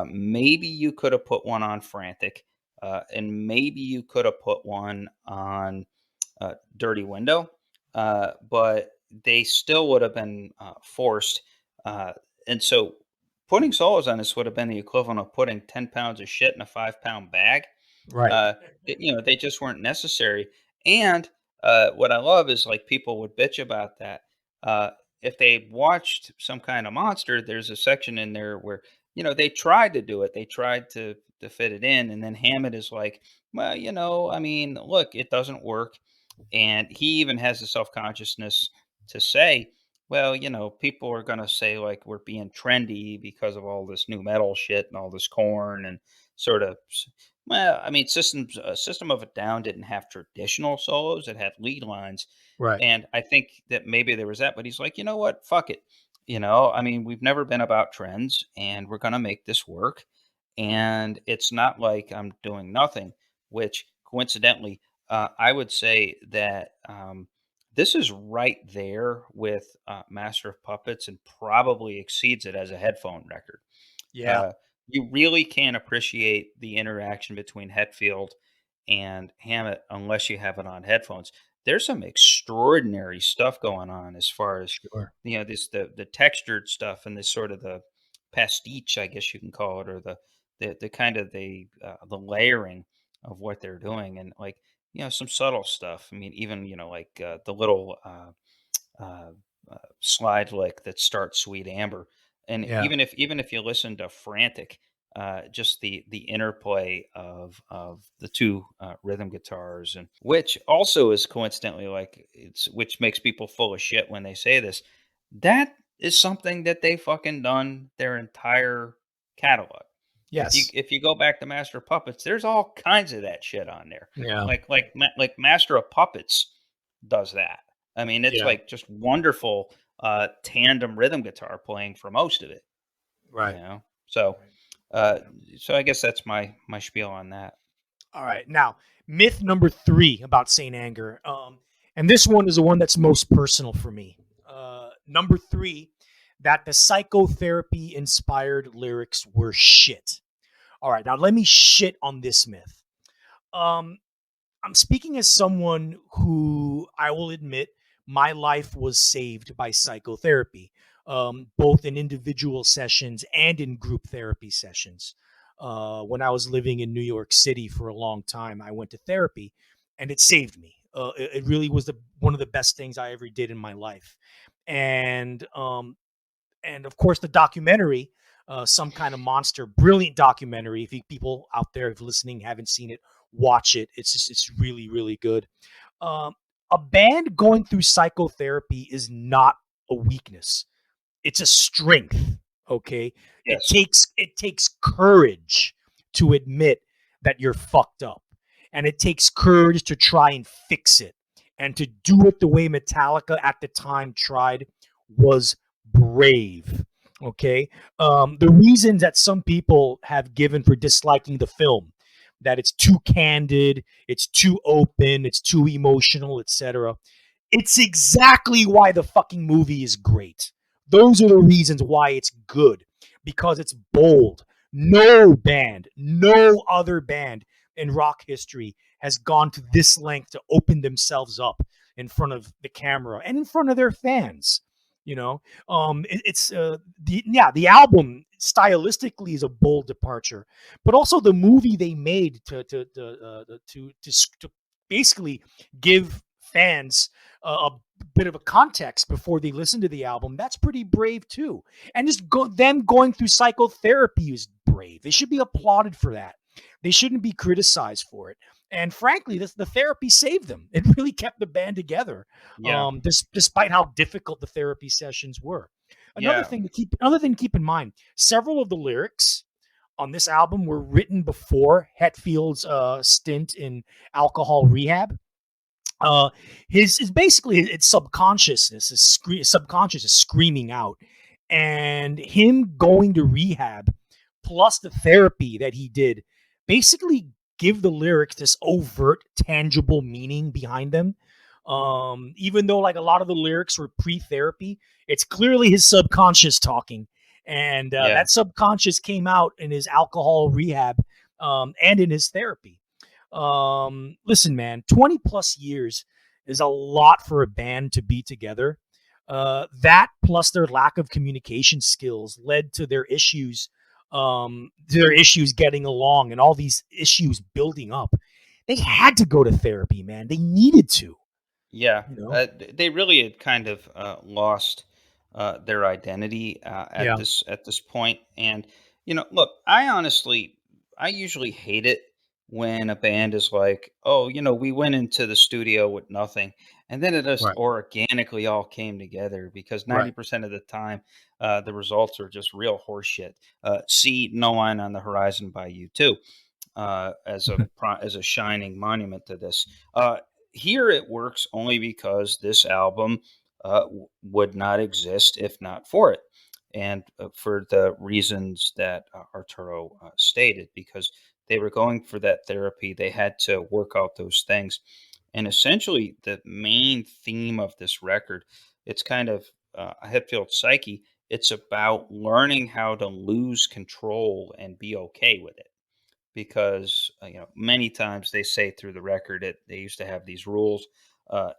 Maybe you could have put one on Frantic. And maybe you could have put one on Dirty Window. But they still would have been forced. Uh, and so putting solos on this would have been the equivalent of putting 10 pounds of shit in a 5-pound bag. Right. Uh, they just weren't necessary. And what I love is like people would bitch about that. If they watched some kind of monster, there's a section in there where they tried to do it. They tried to fit it in, and then Hammett is like, well, I mean, look, it doesn't work. And he even has the self consciousness to say, well, people are going to say like we're being trendy because of all this new metal shit and all this corn and sort of. Well, I mean, System of a Down didn't have traditional solos; it had lead lines, Right. and I think that maybe there was that. But he's like, you know what? Fuck it. I mean, we've never been about trends, and we're gonna make this work. And it's not like I'm doing nothing. Which coincidentally, I would say that this is right there with Master of Puppets, and probably exceeds it as a headphone record. Yeah. Uh, you really can't appreciate the interaction between Hetfield and Hammett unless you have it on headphones. There's some extraordinary stuff going on as far as Sure. this the textured stuff and this sort of the pastiche, I guess you can call it, or the kind of the layering. what they're doing, and like some subtle stuff. I mean, even like the little uh, slide lick that starts Sweet Amber, and Yeah. even if you listen to Frantic, just the interplay of the two rhythm guitars, and which also is coincidentally like which makes people full of shit when they say this. That is something that they fucking done their entire catalog. Yes. If you go back to Master of Puppets, there's all kinds of that shit on there. Yeah. Like Master of Puppets does that. I mean, it's Yeah. like just wonderful tandem rhythm guitar playing for most of it, you Right. know. So uh so I guess that's my spiel on that. All right. Now, myth number 3 about Saint Anger. And this one is the one that's most personal for me. Number 3, that the psychotherapy inspired lyrics were shit. All right. Now, let me shit on this myth. Um, I'm speaking as someone who I will admit my life was saved by psychotherapy, both in individual sessions and in group therapy sessions. When I was living in New York City for a long time, I went to therapy, and it saved me. It really was one of the best things I ever did in my life, and of course the documentary, Some Kind of Monster, brilliant documentary. If people out there listening haven't seen it, watch it. It's really really good. um, a band going through psychotherapy is not a weakness, it's a strength. Okay, Yes. it takes courage to admit that you're fucked up, and it takes courage to try and fix it, and to do it the way Metallica at the time tried was brave. Okay, the reasons that some people have given for disliking the film, that it's too candid, it's too open, it's too emotional, etc. It's exactly why the fucking movie is great. Those are the reasons why it's good, because it's bold. No other band in rock history has gone to this length to open themselves up in front of the camera and in front of their fans. You know, it's the album stylistically is a bold departure, but also the movie they made to basically give fans a bit of a context before they listen to the album. That's pretty brave too. And just them going through psychotherapy is brave. They should be applauded for that. They shouldn't be criticized for it. And frankly, the therapy saved them. It really kept the band together, Yeah. despite how difficult the therapy sessions were. Yeah. Another thing to keep in mind: several of the lyrics on this album were written before Hetfield's stint in alcohol rehab. uh his is basically its subconscious is screaming out, and him going to rehab plus the therapy that he did basically give the lyrics this overt tangible meaning behind them. Even though like a lot of the lyrics were pre-therapy, it's clearly his subconscious talking, and Yeah. that subconscious came out in his alcohol rehab, and in his therapy. Listen, man, 20 plus years is a lot for a band to be together. That plus their lack of communication skills led to their issues getting along and all these issues building up. They had to go to therapy, man. They needed to, Yeah, you know? they really had kind of lost their identity Yeah, at this point. And look, I usually hate it when a band is like, "Oh, we went into the studio with nothing, and then it just right, organically all came together." Because right. 90% of the time, the results are just real horseshit. See "No Line on the Horizon" by you too, as a shining monument to this. Here it works only because this album would not exist if not for it, and for the reasons that Arturo stated, because they were going for that therapy, they had to work out those things, and essentially the main theme of this record, it's kind of a Hetfield psyche. It's about learning how to lose control and be okay with it, because many times they say through the record that they used to have these rules.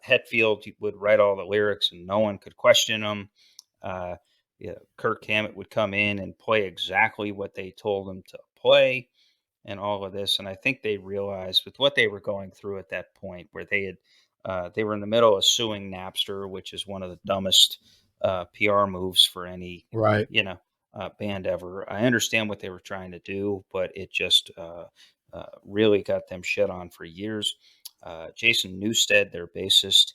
Hetfield would write all the lyrics and no one could question them. Uh, yeah, Kirk Hammett would come in and play exactly what they told him to play. and all of this. And I think they realized with what they were going through at that point, where they were in the middle of suing Napster, which is one of the dumbest PR moves for any Right. you know band ever. I understand what they were trying to do, but it just really got them shit on for years. Jason Newsted, their bassist,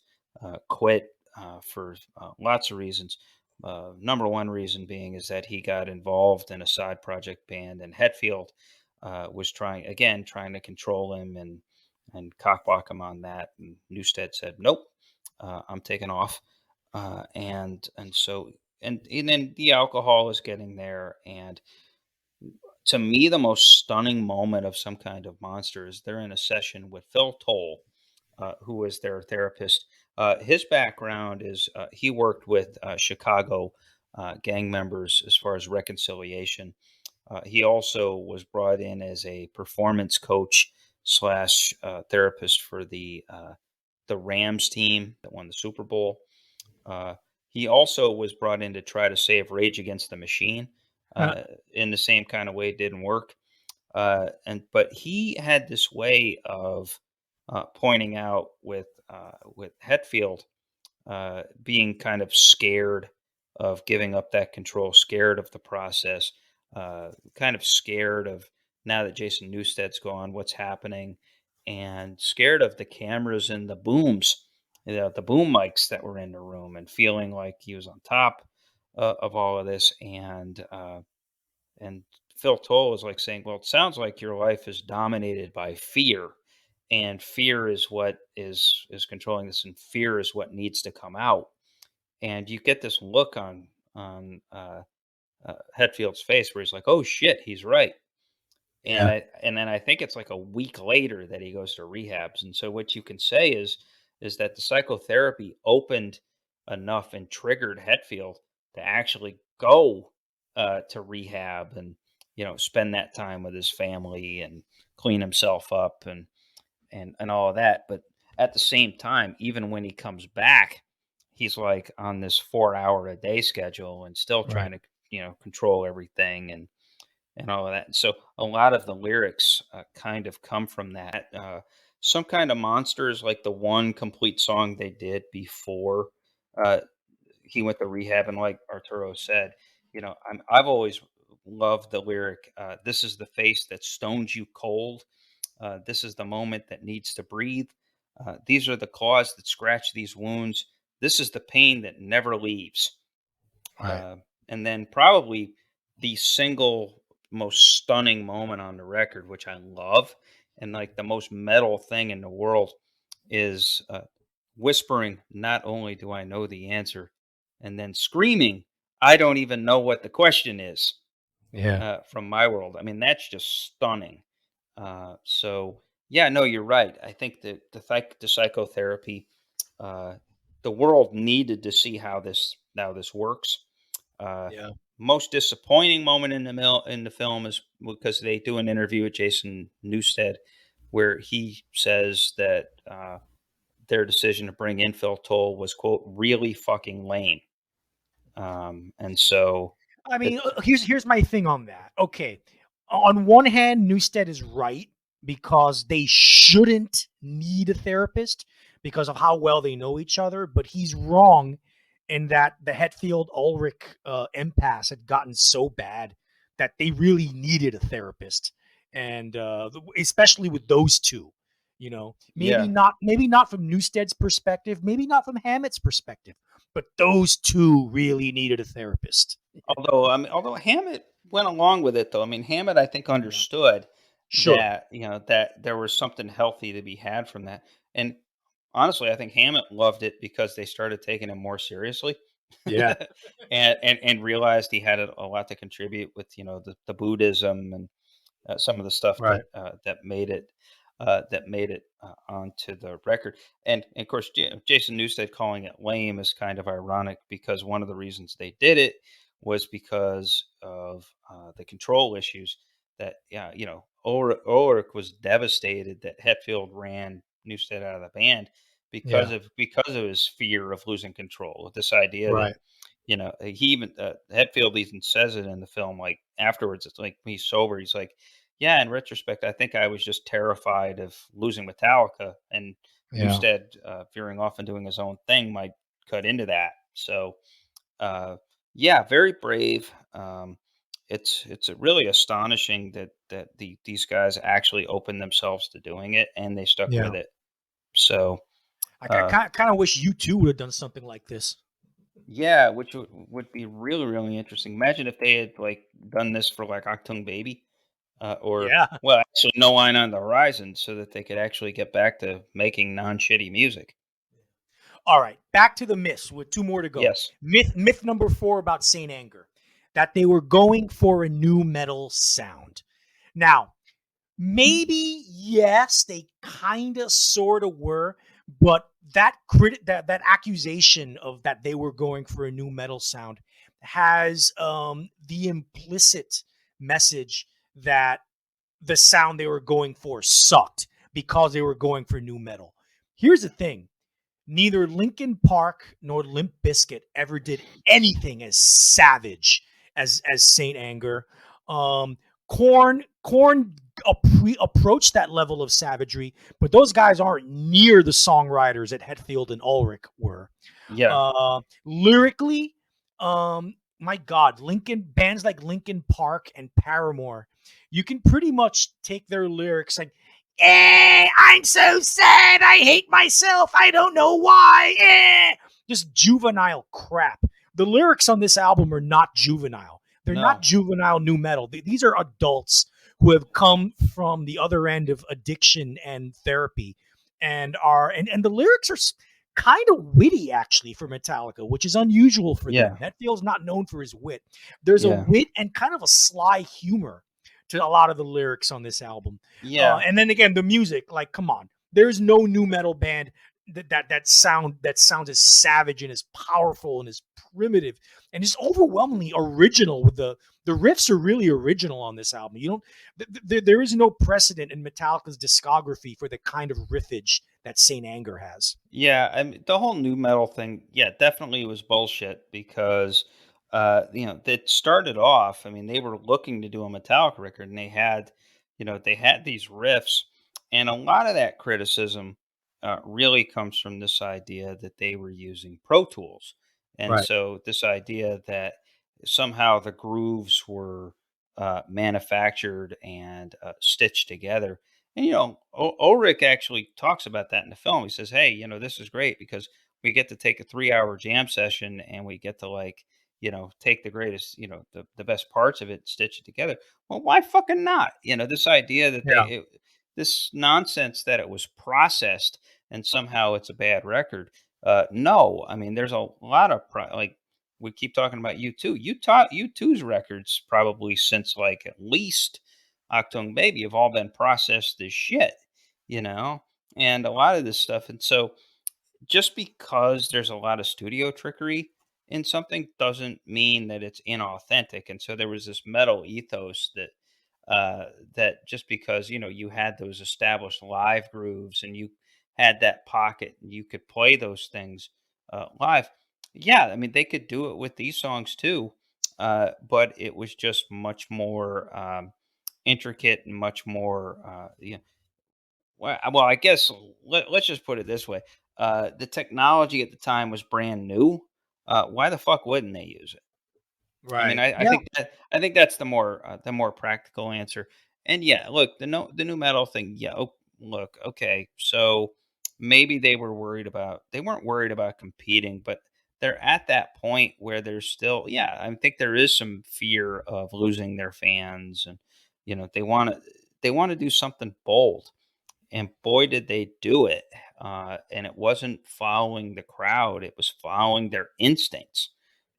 quit for lots of reasons. Number one reason being is that he got involved in a side project band, and Hetfield was trying to control him and cockblock him on that. And Newsted said, "Nope, I'm taking off." And then the alcohol is getting there. And to me, the most stunning moment of Some Kind of Monster is they're in a session with Phil Toll, who is their therapist. His background is he worked with Chicago gang members as far as reconciliation. He also was brought in as a performance coach slash therapist for the Rams team that won the Super Bowl. Uh, he also was brought in to try to save Rage Against the Machine in the same kind of way. It didn't work. But he had this way of pointing out with Hetfield being kind of scared of giving up that control, scared of the process, kind of scared of now that Jason Newsted's gone, what's happening, and scared of the cameras and the booms, the boom mics that were in the room, and feeling like he was on top of all of this. And Phil Toll was like saying, "Well, it sounds like your life is dominated by fear, and fear is what is controlling this, and fear is what needs to come out." And you get this look on Hetfield's face where he's like, "Oh shit, he's right." Yeah. And then I think it's like a week later that he goes to rehabs. And so what you can say is that the psychotherapy opened enough and triggered Hetfield to actually go to rehab and spend that time with his family and clean himself up and all of that. But at the same time, even when he comes back, he's like on this 4 hour a day schedule and still Right. trying to control everything and all of that. So a lot of the lyrics kind of come from that. Some Kind of Monster is like the one complete song they did before uh, he went to rehab. And like Arturo said, I've always loved the lyric. This is the face that stones you cold. This is the moment that needs to breathe. These are the claws that scratch these wounds. This is the pain that never leaves. Right. Uh, and then probably the single most stunning moment on the record, which I love, and like the most metal thing in the world, is whispering, "Not only do I know the answer," and then screaming, "I don't even know what the question is," Yeah. from My World. I mean, that's just stunning. So yeah, no, you're right. I think that the psychotherapy, uh, the world needed to see how this works. Uh, Yeah. Most disappointing moment in the film is because they do an interview with Jason Newsted where he says that their decision to bring in Phil Toll was quote really fucking lame. And so I mean, it's here's my thing on that. Okay, on one hand, Newstead is right because they shouldn't need a therapist because of how well they know each other, but he's wrong in that the Hetfield Ulrich impasse had gotten so bad that they really needed a therapist, and especially with those two. yeah. Maybe not from Newstead's perspective, maybe not from Hammett's perspective, but those two really needed a therapist. Although Hammett went along with it, though. I mean, Hammett, I think, Yeah. understood Sure. that there was something healthy to be had from that. And honestly, I think Hammett loved it because they started taking him more seriously, Yeah. and realized he had a lot to contribute with the Buddhism and some of the stuff Right. that made it onto the record. And of course, Jason Newsted calling it lame is kind of ironic because one of the reasons they did it was because of the control issues. That Ulrich was devastated that Hetfield ran Newsted out of the band Yeah. because of his fear of losing control. This idea that Right. he even Hetfield even says it in the film, like afterwards. It's like when he's sober. He's like, Yeah, in retrospect, I think I was just terrified of losing Metallica, and Yeah. Newstead veering off and doing his own thing might cut into that. So, uh, yeah, very brave. It's really astonishing that these guys actually opened themselves to doing it, and they stuck Yeah. with it. So, I uh, kind of wish you two would have done something like this. yeah, which would be really really interesting. Imagine if they had like done this for like Octung Baby. Or Yeah. well, actually, no line on the horizon, so that they could actually get back to making non-shitty music. All right, back to the myths with two more to go. Yes. Myth number 4 about Saint Anger, that they were going for a new metal sound. Now, maybe yes, they kind of sort of were, but that accusation of that they were going for a new metal sound has the implicit message that the sound they were going for sucked because they were going for new metal. Here's the thing: neither Linkin Park nor Limp Bizkit ever did anything as savage as Saint Anger. Um, Corn approached that level of savagery, but those guys aren't near the songwriters that Hetfield and Ulrich were. Yeah. Lyrically, my God, Lincoln bands like Linkin Park and Paramore, you can pretty much take their lyrics like, I'm so sad, I hate myself, I don't know why, just juvenile crap. The lyrics on this album are not juvenile. They're not No. juvenile new metal. These are adults who have come from the other end of addiction and therapy, and the lyrics are kind of witty actually for Metallica, which is unusual for them. Yeah. Hetfield's not known for his wit. There's a Yeah. wit and kind of a sly humor to a lot of the lyrics on this album. Yeah. And then again, the music, like, come on, there's no new metal band that sounds as savage and as powerful and as primitive and just overwhelmingly original. With the riffs are really original on this album. You don't there is no precedent in Metallica's discography for the kind of riffage that Saint Anger has. Yeah, I mean, the whole new metal thing, yeah, definitely was bullshit because, that started off. I mean, they were looking to do a Metallica record, and they had these riffs, and a lot of that criticism really comes from this idea that they were using Pro Tools, and Right. so this idea that somehow the grooves were manufactured and stitched together. And Ulrich actually talks about that in the film. He says, "Hey, this is great because we get to take a 3-hour jam session and we get to take the greatest, the best parts of it, stitch it together." Well, why fucking not? This idea that Yeah. this nonsense that it was processed and somehow it's a bad record. No, I mean, there's a lot of like we keep talking about U2. U2's records probably since like at least Octung Baby have all been processed as shit, you know, and a lot of this stuff. And so just because there's a lot of studio trickery in something doesn't mean that it's inauthentic. And so there was this metal ethos that just because you had those established live grooves and you had that pocket and you could play those things live. Yeah, I mean they could do it with these songs too, but it was just much more intricate and much more. Well, I guess let's just put it this way: the technology at the time was brand new. Why the fuck wouldn't they use it? I mean, Right. I think that's the more practical answer. And yeah, look, the new metal thing. Yeah, look, okay, so maybe they weren't worried about competing, but they're at that point where there's still yeah, I think there is some fear of losing their fans, and they want to do something bold, and boy did they do it. And it wasn't following the crowd; it was following their instincts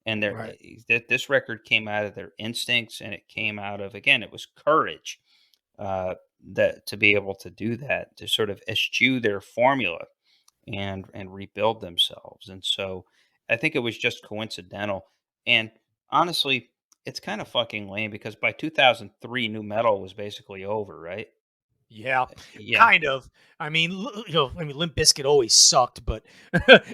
and Right. that this record came out of their instincts and it came out of again it was courage that to be able to do that to sort of eschew their formula and rebuild themselves. And so I think it was just coincidental. And honestly, it's kind of fucking lame because by 2003 new metal was basically over, right? Yeah, Yeah. kind of. I mean, Limp Bizkit always sucked, but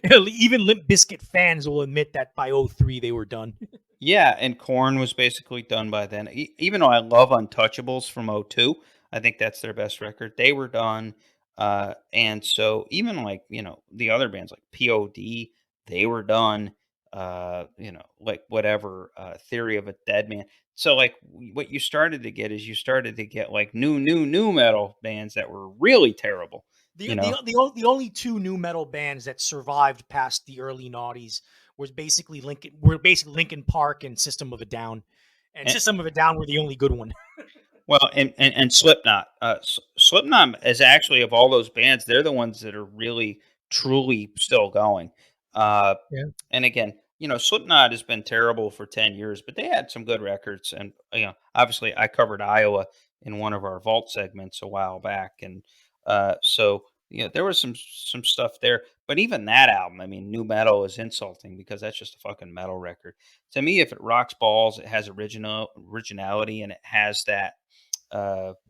even Limp Bizkit fans will admit that by '03 they were done. Yeah, and Korn was basically done by then. Even though I love Untouchables from '02, I think that's their best record. They were done, and so even like the other bands like POD, they were done. Like whatever Theory of a Dead Man. So like what you started to get is you started to get like new metal bands that were really terrible. The You the know, the only two new metal bands that survived past the early noughties were basically Linkin Park and System of a Down, and System of a Down were the only good one. Well, and Slipknot, Slipknot is actually of all those bands, they're the ones that are really truly still going. Uh, Yeah. and again, Slipknot has been terrible for 10 years, but they had some good records. And obviously, I covered Iowa in one of our Vault segments a while back, and so there was some stuff there. But even that album, I mean, new metal is insulting because that's just a fucking metal record. To me, if it rocks balls, it has originality, and it has that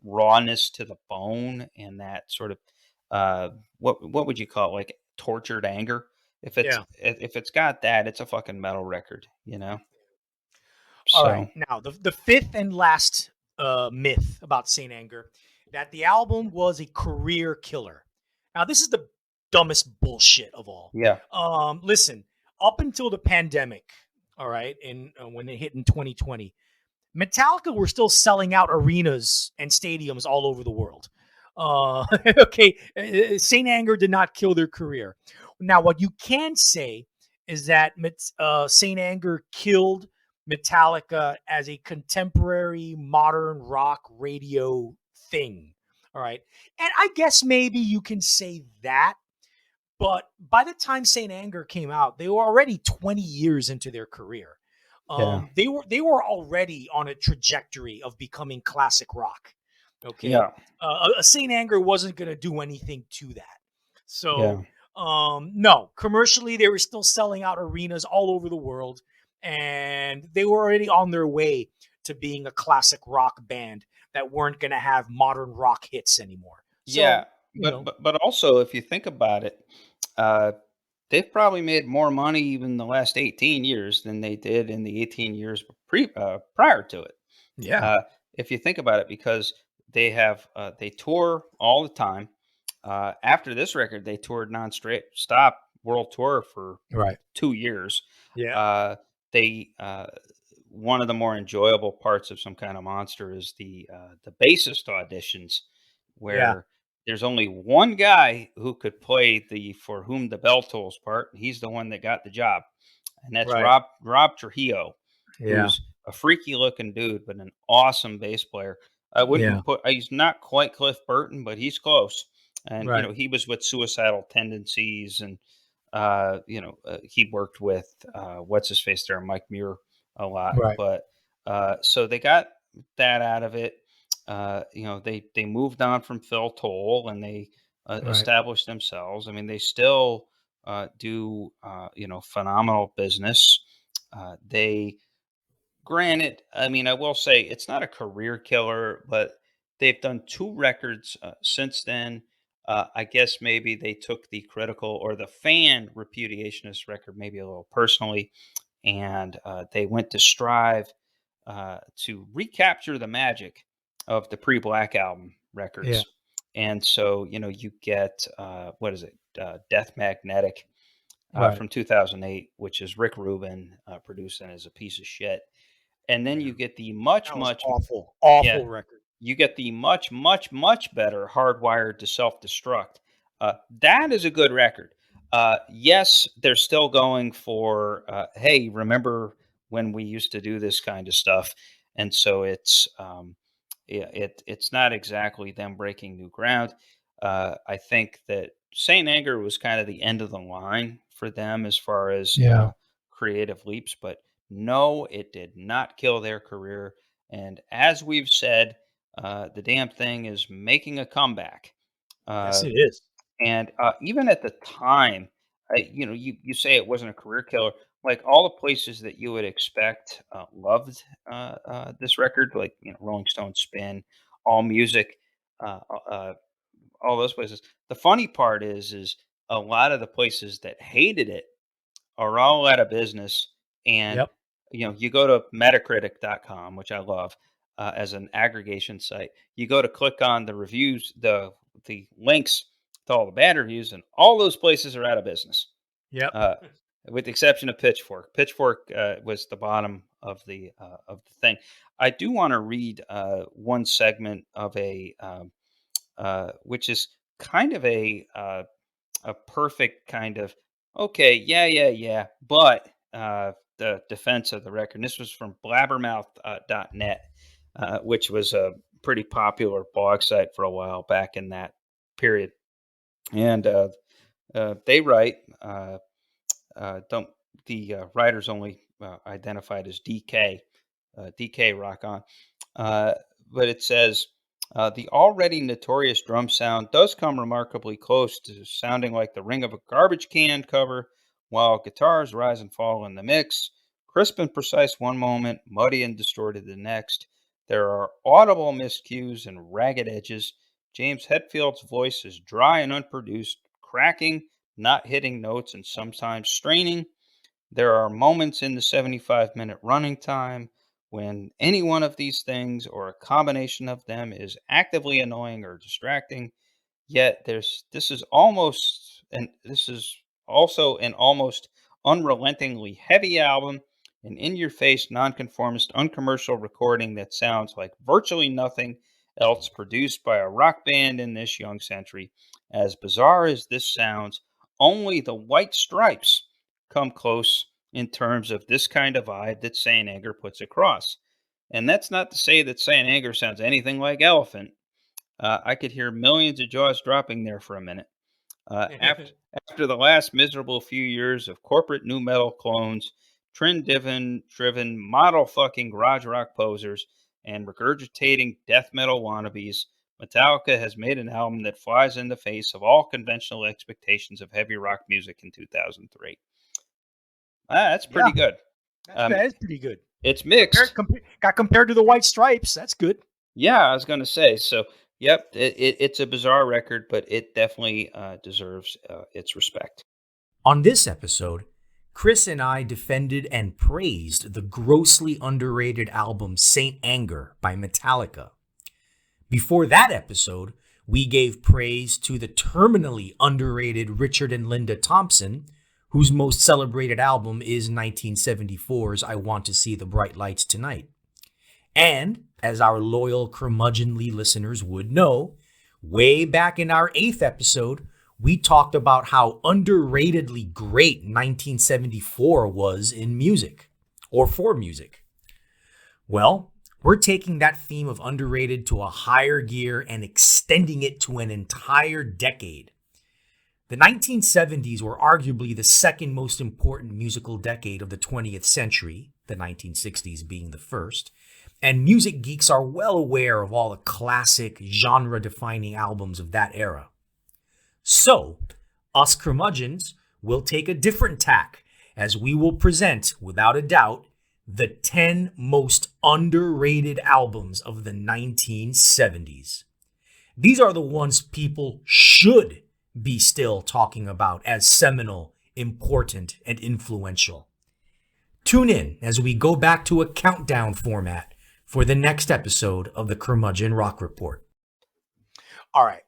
rawness to the bone and that sort of what would you call it, like tortured anger. Yeah. If it's got that, it's a fucking metal record, you know. All right. So Now, the fifth and last myth about Saint Anger, that the album was a career killer. Now, this is the dumbest bullshit of all. yeah, Listen, up until the pandemic, all right, and when it hit in 2020, Metallica were still selling out arenas and stadiums all over the world. Okay, Saint Anger did not kill their career. Now, what you can say is that Saint Anger killed Metallica as a contemporary modern rock radio thing. All right, and I guess maybe you can say that, but by the time Saint Anger came out, they were already 20 years into their career. yeah, They were already on a trajectory of becoming classic rock. Okay, yeah, a Saint Anger wasn't going to do anything to that. yeah, So no, commercially they were still selling out arenas all over the world, and they were already on their way to being a classic rock band that weren't going to have modern rock hits anymore. So yeah. you know, But also, if you think about it, uh, they've probably made more money even the last 18 years than they did in the 18 years prior to it. yeah, Uh, if you think about it, because they tour all the time. After this record, they toured stop world tour for right, 2 years. yeah, Uh, they One of the more enjoyable parts of Some Kind of Monster is the bassist auditions, yeah. where there's only one guy who could play the "For Whom the Bell Tolls" part. He's the one that got the job, and that's Right. Rob Trujillo, Yeah. who's a freaky looking dude, but an awesome bass player. I Yeah. wouldn't put he's not quite Cliff Burton, but he's close. And Right. he was with Suicidal Tendencies, and he worked with what's his face there, Mike Muir, a lot. Right. But so they got that out of it. They moved on from Phil Toll, and they Right. established themselves. I mean, they still do phenomenal business. They Granted, I mean, I will say it's not a career killer, but they've done two records since then. I guess maybe they took the critical or the fan repudiation of this record maybe a little personally, and they went to strive to recapture the magic of the pre-Black Album Yeah. records. And so, you get what is it, Death Magnetic Right. from 2008, which is Rick Rubin producing as a piece of shit. And then Yeah. you get the much, That was much awful. yeah, Awful record. you get the much, much, much better Hardwired to Self-Destruct. That is a good record. Yes, they're still going for, hey, remember when we used to do this kind of stuff? And so it's not exactly them breaking new ground. I think that Saint Anger was kind of the end of the line for them as far as Yeah. creative leaps, but no, it did not kill their career. And as we've said, the damn thing is making a comeback. Yes, Uh, it is. and even at the time, you say it wasn't a career killer. Like all the places that you would expect loved this record, like Rolling Stone, Spin, All Music. uh, uh, all those places. The funny part is a lot of the places that hated it are all out of business. And, Yep. you go to metacritic.com, which I love, as an aggregation site. You go to click on the reviews, the links to all the bad reviews, and all those places are out of business, Yep. uh, with the exception of Pitchfork. Pitchfork was the bottom of the thing. I do want to read one segment of which is kind of a perfect kind of, okay, yeah, yeah, yeah, but the defense of the record. And this was from blabbermouth.net, which was a pretty popular blog site for a while back in that period. And they write, don't the writers only identified as DK Rock On. Uh, but it says the already notorious drum sound does come remarkably close to sounding like the ring of a garbage can cover, while guitars rise and fall in the mix. Crisp and precise one moment, muddy and distorted the next. There are audible miscues and ragged edges. James Hetfield's voice is dry and unproduced, cracking, not hitting notes, and sometimes straining. There are moments in the 75-minute running time when any one of these things or a combination of them is actively annoying or distracting. Yet this is also an almost unrelentingly heavy album, an in-your-face, nonconformist, uncommercial recording that sounds like virtually nothing else produced by a rock band in this young century. As bizarre as this sounds, only the White Stripes come close in terms of this kind of vibe that Saint Anger puts across. And that's not to say that Saint Anger sounds anything like Elephant. I could hear millions of jaws dropping there for a minute. After the last miserable few years of corporate new metal clones, trend driven model fucking garage rock posers, and regurgitating death metal wannabes, Metallica has made an album that flies in the face of all conventional expectations of heavy rock music in 2003. That's Yeah, pretty good. Um, that is pretty good. it's mixed. Got compared to the White Stripes. That's good. Yeah, I was going to say. So, yep, it's a bizarre record, but it definitely deserves its respect. On this episode, Chris and I defended and praised the grossly underrated album Saint Anger by Metallica. Before that episode, we gave praise to the terminally underrated Richard and Linda Thompson, whose most celebrated album is 1974's I Want to See the Bright Lights Tonight. And, as our loyal curmudgeonly listeners would know, way back in our 8th episode, we talked about how underratedly great 1974 was in music, or for music. Well, we're taking that theme of underrated to a higher gear and extending it to an entire decade. The 1970s were arguably the second most important musical decade of the 20th century, the 1960s being the first, and music geeks are well aware of all the classic, genre-defining albums of that era. So, us curmudgeons will take a different tack, as we will present, without a doubt, the 10 most underrated albums of the 1970s. These are the ones people should be still talking about as seminal, important, and influential. Tune in as we go back to a countdown format for the next episode of the Curmudgeon Rock Report. All right.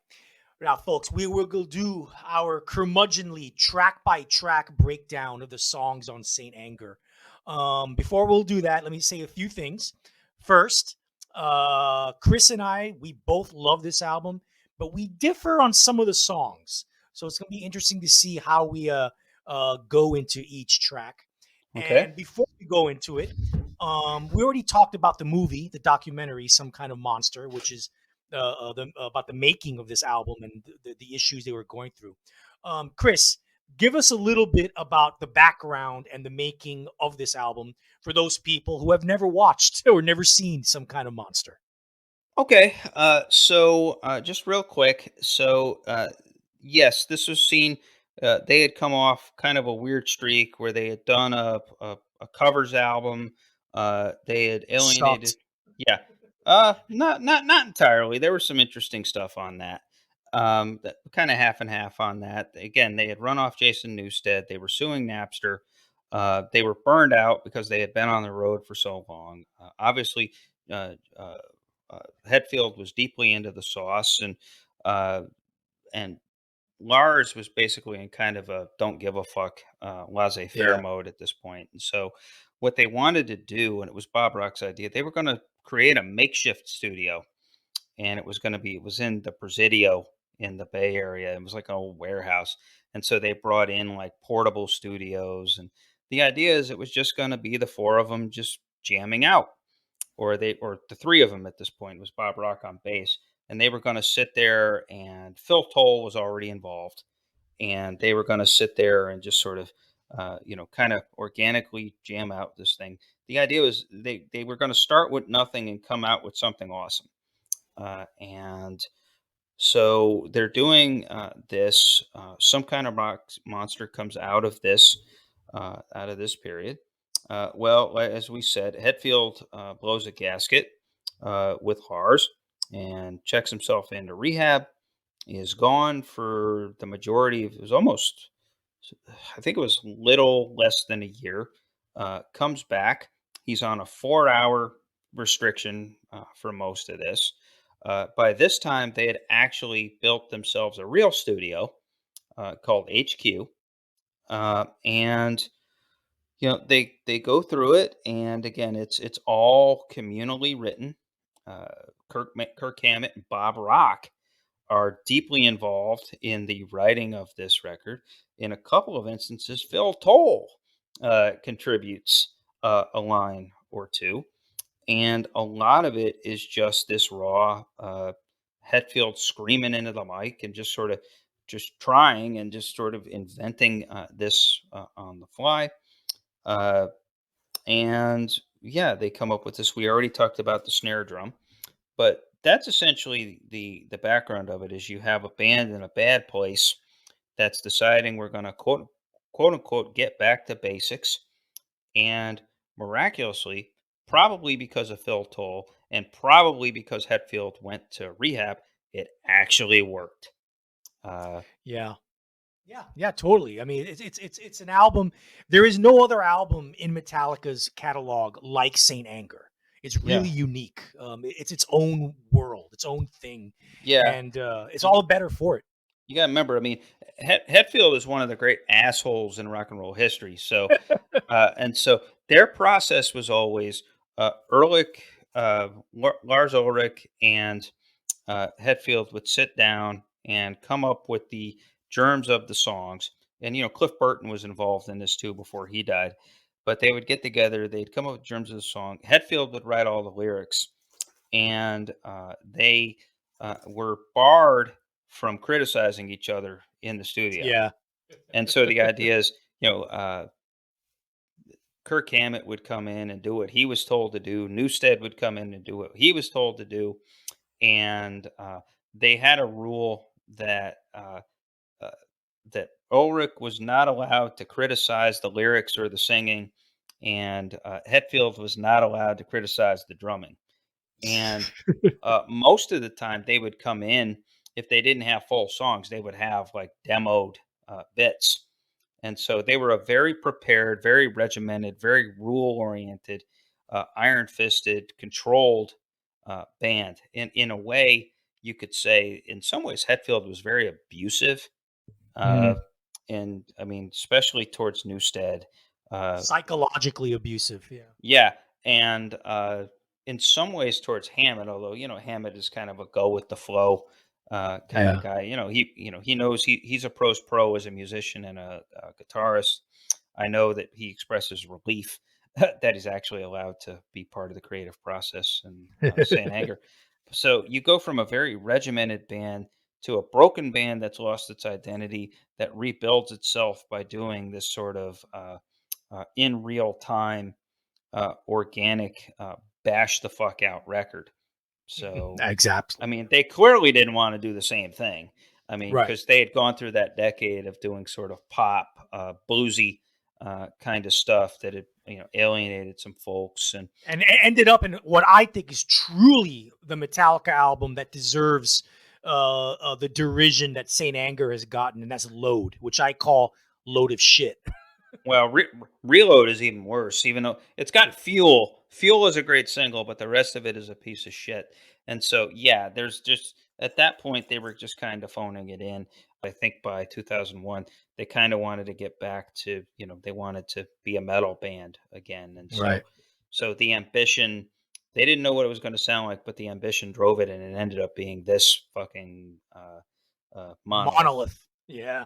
Now, folks, we will do our curmudgeonly track-by-track breakdown of the songs on Saint Anger. Before we'll do that, let me say a few things. First, Chris and I, we both love this album, but we differ on some of the songs. So it's going to be interesting to see how we go into each track. Okay. And before we go into it, we already talked about the movie, the documentary, Some Kind of Monster, which is about the making of this album and the issues they were going through. Chris, give us a little bit about the background and the making of this album for those people who have never watched or never seen Some Kind of Monster. Okay. So just real quick. So yes, this was seen. They had come off kind of a weird streak where they had done a covers album. They had alienated. Sucked. Yeah. Not entirely. There was some interesting stuff on that. That kind of half and half on that. Again, they had run off Jason Newsted. They were suing Napster. They were burned out because they had been on the road for so long. Obviously, uh, uh, Hetfield was deeply into the sauce, uh, and Lars was basically in kind of a don't give a fuck, laissez faire Yeah. mode at this point. And so, what they wanted to do, and it was Bob Rock's idea, they were going to create a makeshift studio, and it was in the Presidio in the Bay Area. It was like an old warehouse, and so they brought in like portable studios, and the idea is it was just going to be the four of them just jamming out, or the three of them at this point. It was Bob Rock on bass, and they were going to sit there, and Phil Toll was already involved, and they were going to sit there and just sort of kind of organically jam out this thing. The idea was they were going to start with nothing and come out with something awesome. And so they're doing this. Some kind of rock monster comes out of this period. As we said, Hetfield blows a gasket with Lars and checks himself into rehab. He is gone for the majority of, it was almost, I think it was little less than a year. Comes back. He's on a 4 hour restriction for most of this. By this time, they had actually built themselves a real studio called HQ, and they go through it, and again, it's all communally written. Uh, Kirk Hammett and Bob Rock are deeply involved in the writing of this record. In a couple of instances, Phil Toll contributes a line or two, and a lot of it is just this raw Hetfield screaming into the mic and just trying and just sort of inventing this on the fly. Uh, and yeah, they come up with this. We already talked about the snare drum, but that's essentially the background of it. Is you have a band in a bad place that's deciding we're going to quote unquote get back to basics, and miraculously, probably because of Phil Toll and probably because Hetfield went to rehab, it actually worked. Uh, Yeah. Yeah, totally. I mean, it's an album. There is no other album in Metallica's catalog like Saint Anger. It's yeah, really unique. It's its own world, its own thing, yeah. and it's all the better for it. You got to remember. I mean, Hetfield is one of the great assholes in rock and roll history. So their process was always Ehrlich, Lars Ulrich, and Hetfield would sit down and come up with the germs of the songs. And, Cliff Burton was involved in this too before he died. But they would get together, they'd come up with germs of the song. Hetfield would write all the lyrics, and they were barred from criticizing each other in the studio. Yeah. And so the idea is, Kirk Hammett would come in and do what he was told to do. Newsted would come in and do what he was told to do, and they had a rule uh, that Ulrich was not allowed to criticize the lyrics or the singing, and Hetfield was not allowed to criticize the drumming. And most of the time, they would come in, if they didn't have full songs, they would have like demoed bits. And so they were a very prepared, very regimented, very rule oriented, iron fisted, controlled band. In a way, you could say, in some ways, Hetfield was very abusive. Uh, Mhm. and I mean, especially towards Newstead. Uh, Psychologically abusive. Yeah. yeah. And in some ways towards Hammett, although, Hammett is kind of a go with the flow kind of Yeah. guy. He knows he's a pro's pro as a musician and a guitarist. I know that he expresses relief that he's actually allowed to be part of the creative process and Saint Anger. So you go from a very regimented band to a broken band that's lost its identity, that rebuilds itself by doing this sort of in real time, organic, bash the fuck out record. So, Exactly. I mean, they clearly didn't want to do the same thing. I mean, Right. because they had gone through that decade of doing sort of pop, bluesy kind of stuff that had alienated some folks. And ended up in what I think is truly the Metallica album that deserves the derision that Saint Anger has gotten, and that's Load, which I call load of shit. well, Reload is even worse, even though it's got Fuel. Fuel is a great single, but the rest of it is a piece of shit. And so, yeah, there's just at that point they were just kind of phoning it in. I think by 2001, they kind of wanted to get back to, they wanted to be a metal band again. And Right. so the ambition, they didn't know what it was going to sound like, but the ambition drove it, and it ended up being this fucking monolith. Monolith. Yeah.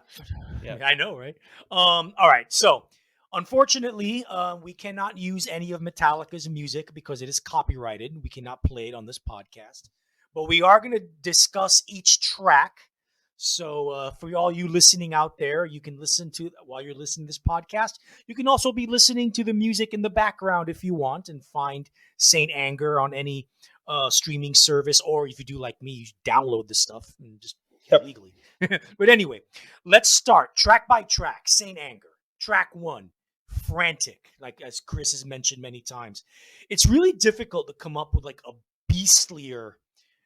Yeah. I know, right? All right. So, unfortunately, we cannot use any of Metallica's music because it is copyrighted. We cannot play it on this podcast. But we are going to discuss each track. So, for all you listening out there, you can listen to while you're listening to this podcast. You can also be listening to the music in the background if you want, and find Saint Anger on any streaming service, or if you do like me, you download the stuff and just illegally. But anyway, let's start track by track. Saint Anger, track 1, Frantic. Like as Chris has mentioned many times, it's really difficult to come up with like a beastlier,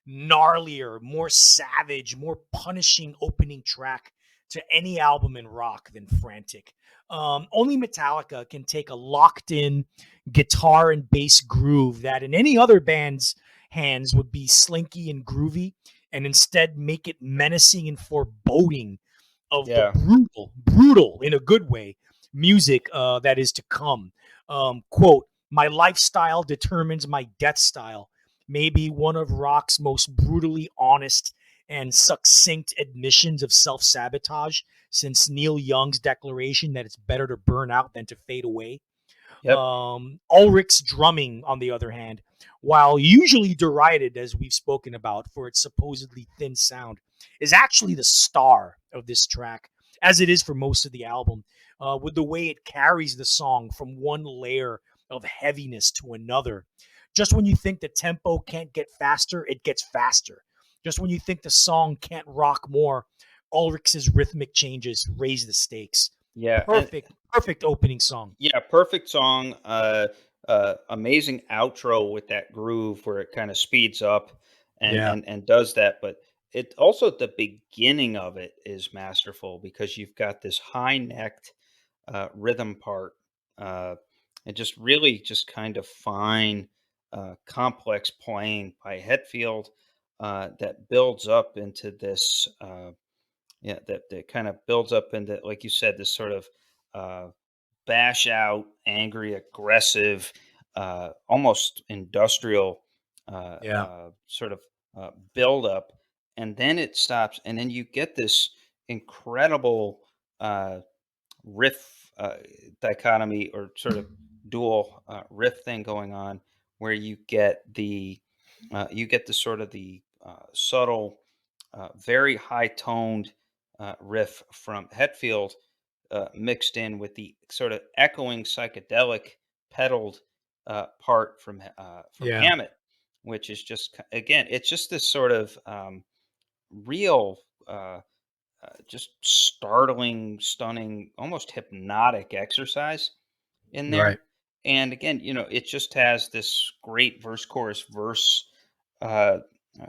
gnarlier, more savage, more punishing opening track to any album in rock than Frantic. Only Metallica can take a locked in guitar and bass groove that in any other band's hands would be slinky and groovy, and instead make it menacing and foreboding of the brutal in a good way music that is to come. Quote, my lifestyle determines my death style. Maybe one of rock's most brutally honest and succinct admissions of self-sabotage since Neil Young's declaration that it's better to burn out than to fade away. Yep. Ulrich's drumming, on the other hand, while usually derided, as we've spoken about, for its supposedly thin sound, is actually the star of this track, as it is for most of the album, with the way it carries the song from one layer of heaviness to another. Just when you think the tempo can't get faster, it gets faster. Just when you think the song can't rock more, Ulrich's rhythmic changes raise the stakes. Yeah. Perfect opening song. Yeah, perfect song. Amazing outro with that groove where it kind of speeds up and does that. But it also the beginning of it is masterful because you've got this high necked rhythm part and just really just kind of fine, complex playing by Hetfield that builds up into this. That kind of builds up into, like you said, this sort of bash out, angry, aggressive, almost industrial sort of build up, and then it stops, and then you get this incredible riff dichotomy or sort of dual riff thing going on, where you get the sort of the subtle, very high toned riff from Hetfield mixed in with the sort of echoing psychedelic pedaled part from Hammett, which is just again, it's just this sort of real, just startling, stunning, almost hypnotic exercise in there. Right. And again, it just has this great verse, chorus, verse uh,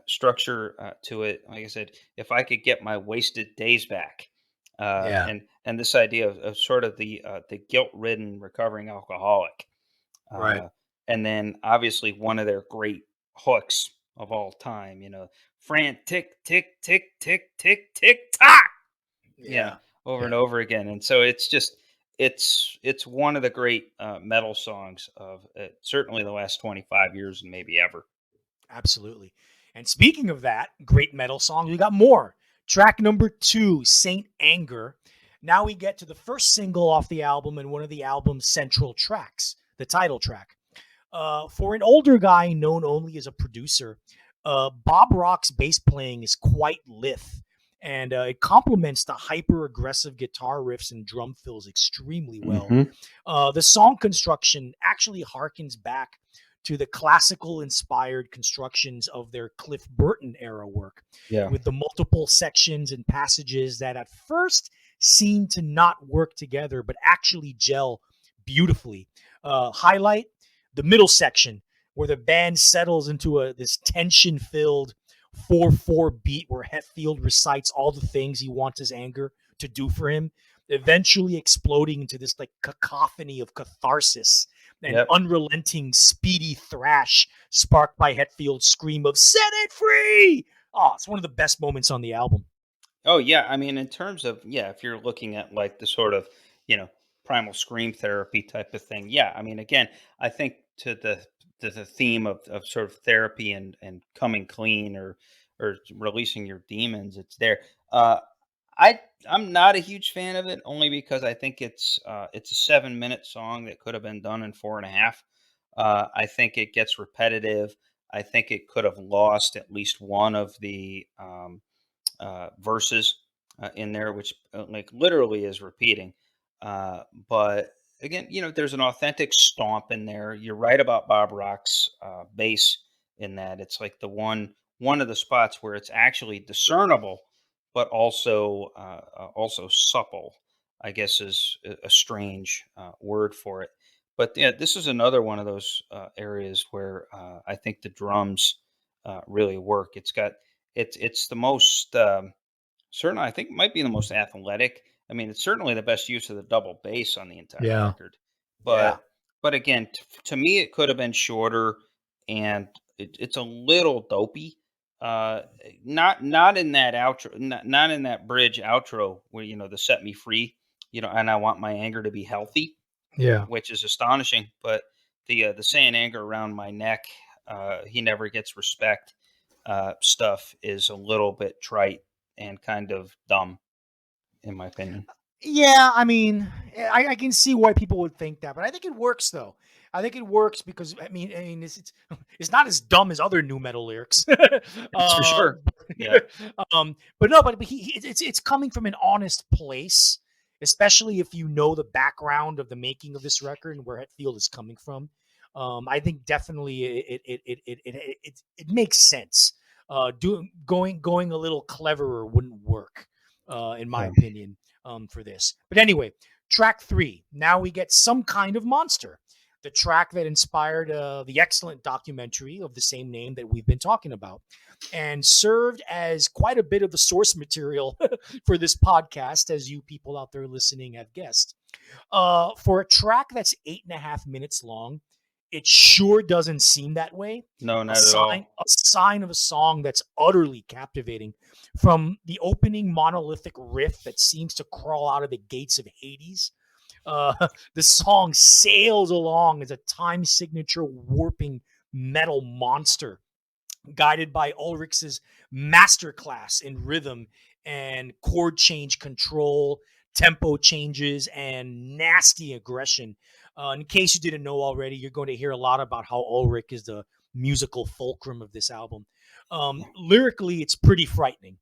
structure to it. Like I said, if I could get my wasted days back, and this idea of sort of the guilt-ridden recovering alcoholic, Right. and then obviously one of their great hooks of all time, frantic, tick, tick, tick, tick, tick, tock, over and over again. And so it's just it's one of the great metal songs of certainly the last 25 years and maybe ever. Absolutely. And speaking of that, great metal song, we got more. Track number 2, Saint Anger. Now we get to the first single off the album and one of the album's central tracks, the title track. For an older guy known only as a producer, Bob Rock's bass playing is quite lithe, and it complements the hyper-aggressive guitar riffs and drum fills extremely well. Mm-hmm. The song construction actually harkens back to the classical-inspired constructions of their Cliff Burton era work, with the multiple sections and passages that at first seem to not work together, but actually gel beautifully. Highlight the middle section where the band settles into this tension-filled 4/4 beat where Hetfield recites all the things he wants his anger to do for him, eventually exploding into this like cacophony of catharsis and Yep. unrelenting, speedy thrash sparked by Hetfield's scream of "Set it free!" Oh, it's one of the best moments on the album. Oh yeah, I mean, in terms of if you're looking at like the sort of primal scream therapy type of thing, yeah. I mean, again, I think to the theme of sort of therapy and coming clean or releasing your demons, it's there. Uh, I I'm not a huge fan of it only because I think it's a 7 minute song that could have been done in four and a half. I think it gets repetitive. I think it could have lost at least one of the verses in there, which like literally is repeating. But again, there's an authentic stomp in there. You're right about Bob Rock's bass in that. It's like one of the spots where it's actually discernible, but also supple. I guess is a strange word for it. But yeah, this is another one of those areas where I think the drums really work. It's the most certainly, I think it might be the most athletic. I mean, it's certainly the best use of the double bass on the entire Yeah. record. Yeah. But again, to me, it could have been shorter, and it's a little dopey. Not in that outro, not in that bridge outro where the "Set Me Free," and I want my anger to be healthy, Yeah. which is astonishing. But the saying "anger around my neck," he never gets respect. Stuff is a little bit trite and kind of dumb, in my opinion. Yeah, I mean, I can see why people would think that, but I think it works though. I think it works because I mean, it's not as dumb as other new metal lyrics. That's for uh, sure. Yeah. but no, but it's coming from an honest place, especially if you know the background of the making of this record and where Hetfield is coming from. I think definitely it makes sense. Doing going a little cleverer wouldn't work, in my Yeah. opinion, for this. But anyway, track 3. Now we get Some Kind of Monster, the track that inspired the excellent documentary of the same name that we've been talking about, and served as quite a bit of the source material for this podcast, as you people out there listening have guessed. For a track that's 8.5 minutes long, it sure doesn't seem that way. No, A not at sign, all. a sign of a song that's utterly captivating. From the opening monolithic riff that seems to crawl out of the gates of Hades, the song sails along as a time signature warping metal monster, guided by Ulrich's masterclass in rhythm and chord change control, tempo changes, and nasty aggression. In case you didn't know already, you're going to hear a lot about how Ulrich is the musical fulcrum of this album. Lyrically, it's pretty frightening.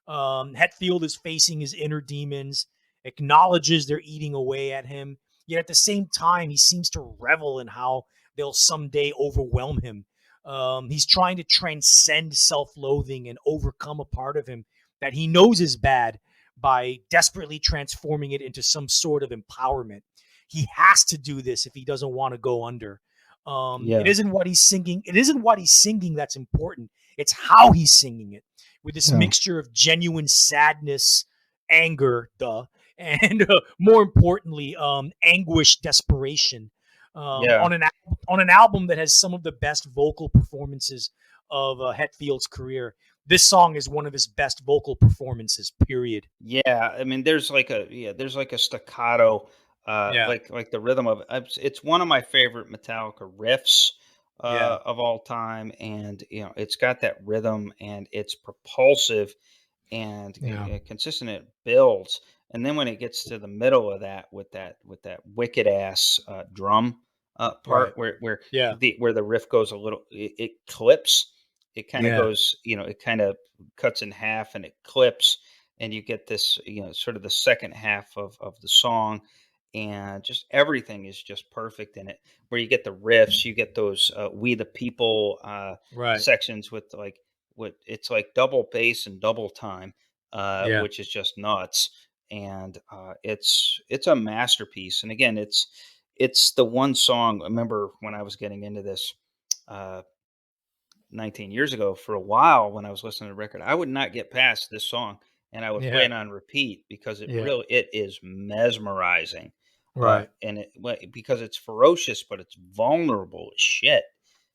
Hetfield is facing his inner demons, acknowledges they're eating away at him, yet at the same time, he seems to revel in how they'll someday overwhelm him. He's trying to transcend self-loathing and overcome a part of him that he knows is bad by desperately transforming it into some sort of empowerment. He has to do this if he doesn't want to go under. It Yeah. isn't what he's singing. It isn't what he's singing that's important. It's how he's singing it, with this Yeah. mixture of genuine sadness, anger, and more importantly, anguish, desperation. Yeah. On an album that has some of the best vocal performances of Hetfield's career. This song is one of his best vocal performances. Period. Yeah. I mean, there's like a staccato, Yeah, like the rhythm of it. It's one of my favorite Metallica riffs yeah, of all time, and it's got that rhythm, and it's propulsive and yeah. consistent. It builds, and then when it gets to the middle of that with that wicked ass drum part Right. Yeah, where the riff goes a little, it clips. It kind of yeah, goes, it kind of cuts in half and it clips, and you get this, sort of the second half of the song, and just everything is just perfect in it. Where you get the riffs, you get those "We the People" right. sections with what it's like double bass and double time, Yeah, which is just nuts. and it's a masterpiece. And again, it's the one song. I remember when I was getting into this. Uh, 19 years ago, for a while when I was listening to the record, I would not get past this song, and I would play Yeah. it on repeat because Yeah. it is mesmerizing, Right. and because it's ferocious, but it's vulnerable as shit,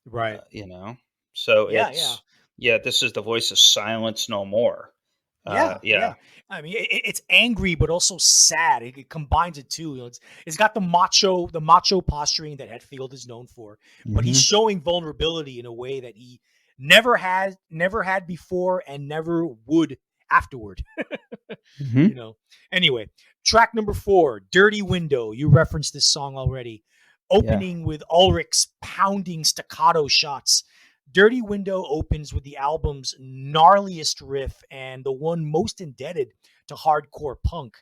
Right. you know? So Yeah. Yeah. yeah, this is the voice of Silence No More. Yeah, Yeah. yeah. I mean, it's angry, but also sad. It combines it too. It's got the macho posturing that Hetfield is known for, but he's Mhm. showing vulnerability in a way that he never had before, and never would afterward. you Mhm. know. Anyway, track number 4, "Dirty Window." You referenced this song already. Yeah. Opening with Ulrich's pounding staccato shots. Dirty Window opens with the album's gnarliest riff and the one most indebted to hardcore punk.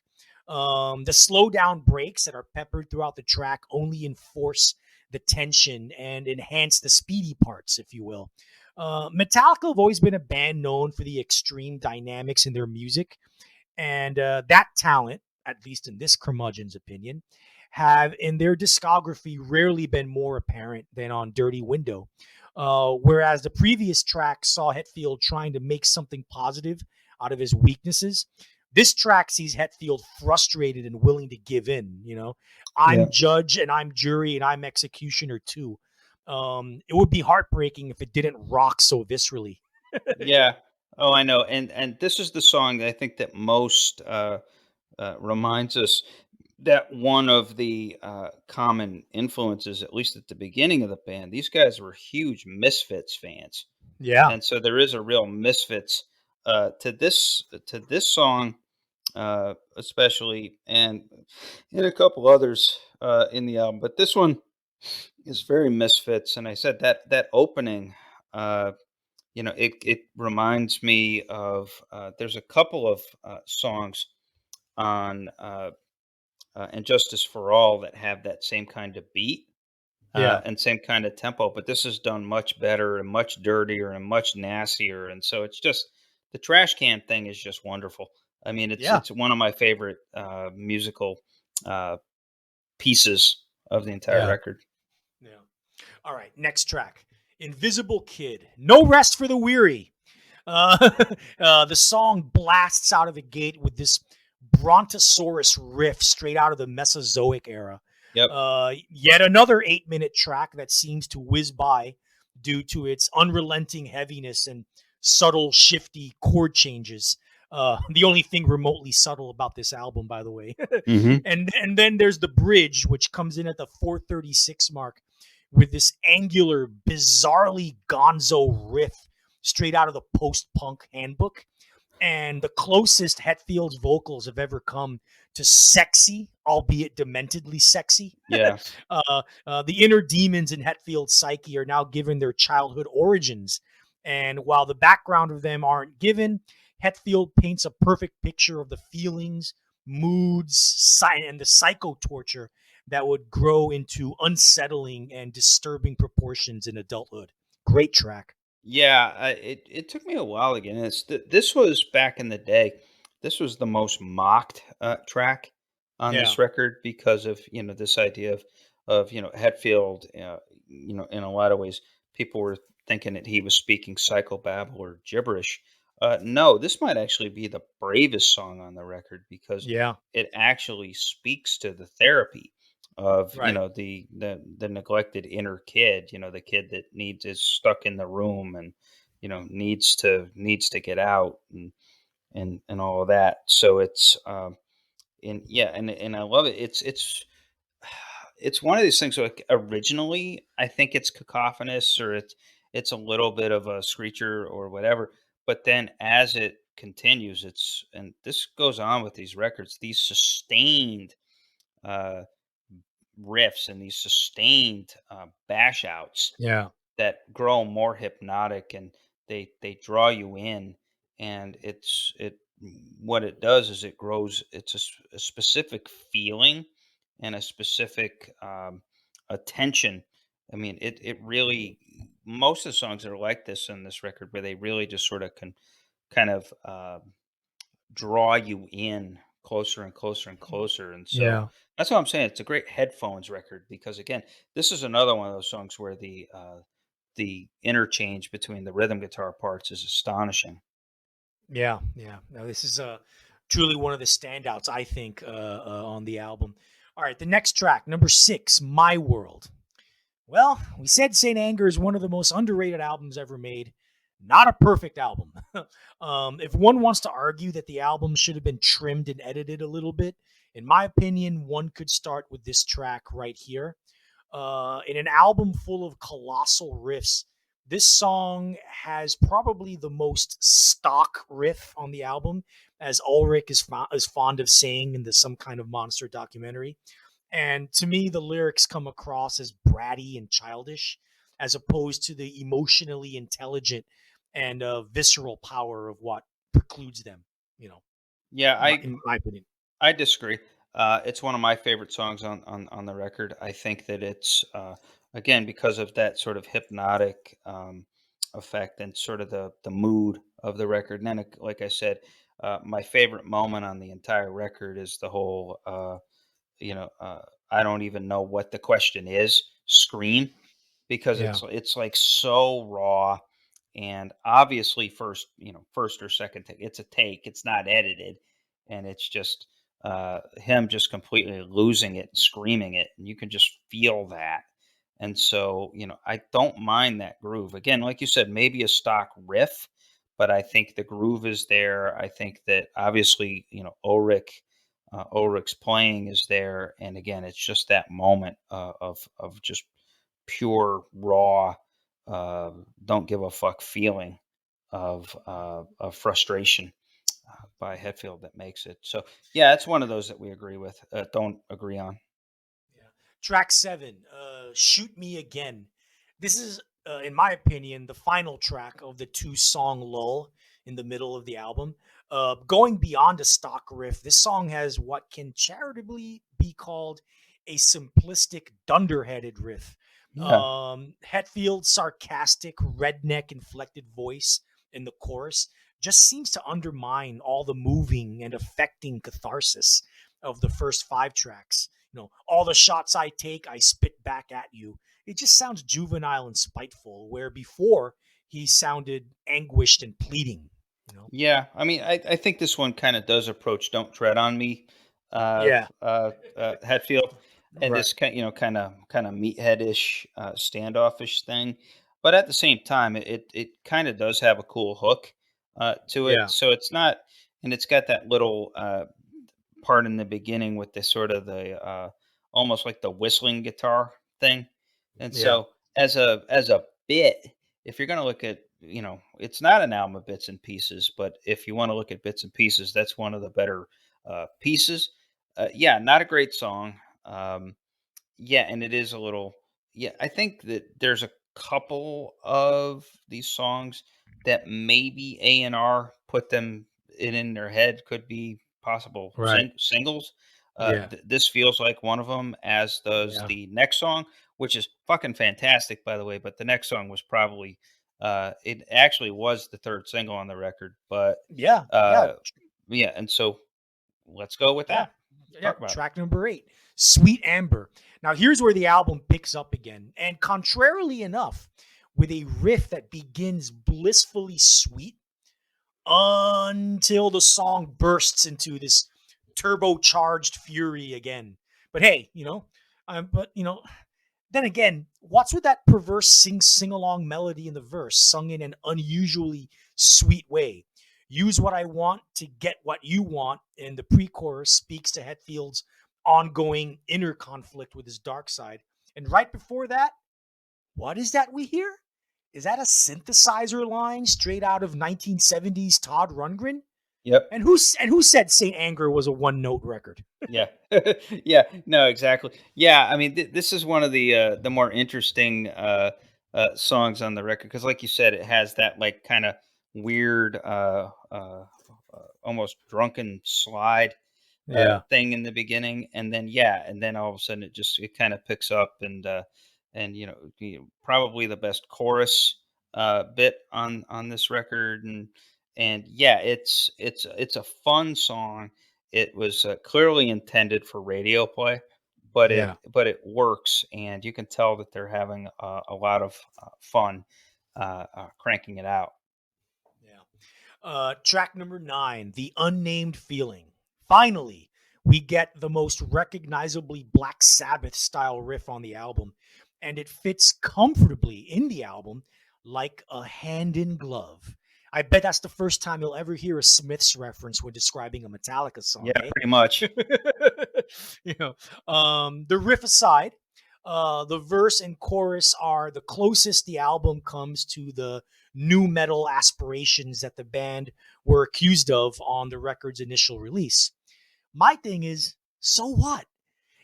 The slow down breaks that are peppered throughout the track only enforce the tension and enhance the speedy parts, if you will. Metallica have always been a band known for the extreme dynamics in their music, and that talent, at least in this curmudgeon's opinion, have in their discography rarely been more apparent than on Dirty Window. Whereas the previous track saw Hetfield trying to make something positive out of his weaknesses, this track sees Hetfield frustrated and willing to give in. Yeah. I'm judge and I'm jury and I'm executioner too. It would be heartbreaking if it didn't rock so viscerally. Yeah. Oh, I know. And this is the song that I think that most reminds us that one of the common influences, at least at the beginning of the band, these guys were huge Misfits fans, Yeah, and so there is a real Misfits to this song, especially, and a couple others in the album. But this one is very Misfits, and I said that opening. It reminds me of there's a couple of songs on and Justice for All that have that same kind of beat yeah, and same kind of tempo, but this is done much better and much dirtier and much nastier. And so it's just the trash can thing is just wonderful. I mean, yeah, it's one of my favorite musical uh, pieces of the entire yeah. record. Yeah. All right, next track. Invisible Kid. No rest for the weary. Uh, the song blasts out of the gate with this brontosaurus riff straight out of the Mesozoic era. Yep. Yet another 8-minute track that seems to whiz by due to its unrelenting heaviness and subtle, shifty chord changes. The only thing remotely subtle about this album, by the way. Hmm. and then there's the bridge, which comes in at the 4:36 mark with this angular, bizarrely gonzo riff straight out of the post-punk handbook, and the closest Hetfield's vocals have ever come to sexy, albeit dementedly sexy. Yeah. The inner demons in Hetfield's psyche are now given their childhood origins, and while the background of them aren't given, Hetfield paints a perfect picture of the feelings, moods, and the psycho torture that would grow into unsettling and disturbing proportions in adulthood. Great track. Yeah, it took me a while again. This was back in the day. This was the most mocked track on Yeah. this record because of this idea of Hetfield. In a lot of ways, people were thinking that he was speaking psychobabble or gibberish. No, this might actually be the bravest song on the record because Yeah. it actually speaks to the therapy of Right. the neglected inner kid, the kid that needs is stuck in the room and needs to get out and all of that. So it's and yeah, and I love it. It's one of these things, like, originally I think it's cacophonous, or it's a little bit of a screecher or whatever, but then as it continues, and this goes on with these records, these sustained uh riffs and these sustained bash outs Yeah. that grow more hypnotic, and they draw you in. And what it does is it grows, it's a specific feeling and a specific attention. I mean, it really, most of the songs are like this in this record, where they really just sort of can kind of draw you in closer and closer and closer. And so Yeah. that's what I'm saying. It's a great headphones record because again, this is another one of those songs where the interchange between the rhythm guitar parts is astonishing. Yeah, yeah. Now this is truly one of the standouts, I think, on the album. All right, the next track, number 6, "My World." Well, we said Saint Anger is one of the most underrated albums ever made. Not a perfect album. If one wants to argue that the album should have been trimmed and edited a little bit, in my opinion, one could start with this track right here. In an album full of colossal riffs, this song has probably the most stock riff on the album, as Ulrich is fond of saying in the Some Kind of Monster documentary. And to me, the lyrics come across as bratty and childish, as opposed to the emotionally intelligent and visceral power of what precludes them. You know, Yeah, in my opinion. I disagree. It's one of my favorite songs on the record. I think that it's again because of that sort of hypnotic effect and sort of the mood of the record. And then, like I said, my favorite moment on the entire record is the whole you know, I don't even know what the question is, scream, because Yeah, it's like so raw and obviously first or second take. It's a take, it's not edited, and it's just him just completely losing it, screaming it, and you can just feel that. And so, I don't mind that groove. Again, like you said, maybe a stock riff, but I think the groove is there. I think that obviously, Ulrich's playing is there, and again, it's just that moment of just pure raw, uh, don't give a fuck feeling of frustration by Hetfield that makes it. So yeah, it's one of those that we agree with. Don't agree on. yeah. Track 7, "Shoot Me Again." This is, in my opinion, the final track of the two-song lull in the middle of the album. Going beyond a stock riff, this song has what can charitably be called a simplistic, dunderheaded riff. Yeah, Hetfield's sarcastic, redneck inflected voice in the chorus just seems to undermine all the moving and affecting catharsis of the first 5 tracks. All the shots I take, I spit back at you. It just sounds juvenile and spiteful, where before he sounded anguished and pleading. You know? yeah. I mean, I think this one kind of does approach "Don't Tread on Me," Yeah. Hetfield, and Right. this kind of meatheadish, standoffish thing. But at the same time, it kind of does have a cool hook to it. Yeah. So it's not, and it's got that little part in the beginning with the sort of the almost like the whistling guitar thing. And Yeah. so as a bit, if you're going to look at, it's not an album of bits and pieces, but if you want to look at bits and pieces, that's one of the better pieces. Yeah, not a great song. Yeah, and it is a little. Yeah, I think that there's a couple of these songs that maybe A&R put them in their head could be possible Right. singles. Yeah. This feels like one of them, as does Yeah. the next song, which is fucking fantastic, by the way. But the next song was probably, it actually was the third single on the record. But Yeah. Yeah. uh, yeah, and so let's go with Yeah. that. Yeah. Talk about it. Track number 8, "Sweet Amber." Now, here's where the album picks up again. And contrarily enough, with a riff that begins blissfully sweet until the song bursts into this turbocharged fury again. But hey, then again, what's with that perverse sing along melody in the verse, sung in an unusually sweet way? "Use what I want to get what you want," and the pre-chorus speaks to Hetfield's ongoing inner conflict with his dark side. And right before that, what is that we hear? Is that a synthesizer line straight out of 1970s Todd Rundgren? Yep. And who said Saint Anger was a one-note record? Yeah. Yeah, no, exactly. Yeah, I mean, this is one of the more interesting, songs on the record because, like you said, it has that, like, kinda weird, almost drunken slide, Yeah. thing in the beginning, and then yeah, and then all of a sudden it kinda picks up and, probably the best chorus, bit on this record, and yeah, it's a fun song, it was clearly intended for radio play, but Yeah. it works, and you can tell that they're having a lot of fun cranking it out. Yeah. Track number 9, The Unnamed Feeling. Finally, we get the most recognizably Black Sabbath style riff on the album, and it fits comfortably in the album like a hand in glove. I bet that's the first time you'll ever hear a Smiths reference when describing a Metallica Yeah, song, eh? pretty much. you know, the riff aside, the verse and chorus are the closest the album comes to the new metal aspirations that the band were accused of on the record's initial release. My thing is, so what?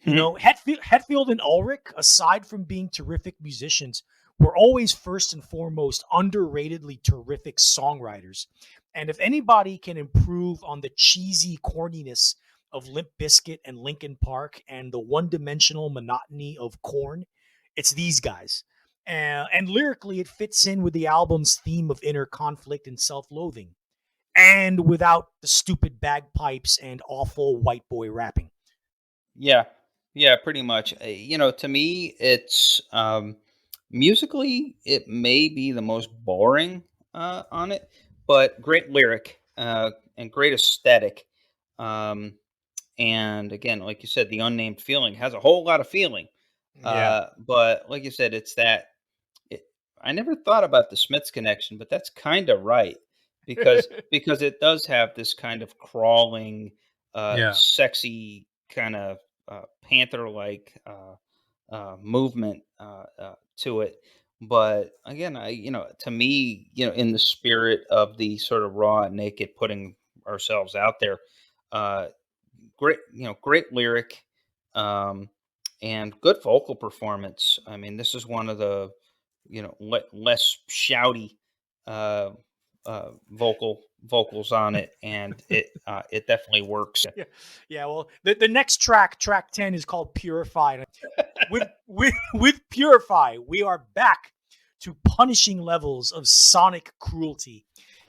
Hetfield and Ulrich, aside from being terrific musicians, were always first and foremost underratedly terrific songwriters. And if anybody can improve on the cheesy corniness of Limp Bizkit and Linkin Park and the one-dimensional monotony of Korn, it's these guys. And lyrically, it fits in with the album's theme of inner conflict and self-loathing, and without the stupid bagpipes and awful white boy rapping. Yeah, yeah, pretty much. To me, it's musically, it may be the most boring on it, but great lyric and great aesthetic. Um, and again, like you said, the unnamed feeling has a whole lot of feeling. Yeah. But like you said, it's that. It, I never thought about the Smiths connection, but that's kind of right because it does have this kind of crawling, Yeah. sexy kind of panther-like movement to it. But again, to me, in the spirit of the sort of raw and naked, putting ourselves out there, uh, great lyric, um, and good vocal performance. I mean, this is one of the less shouty uh, vocals on it, and it definitely works. Yeah. Yeah. Well, the next track, track 10, is called Purified. With Purify, we are back to punishing levels of sonic cruelty.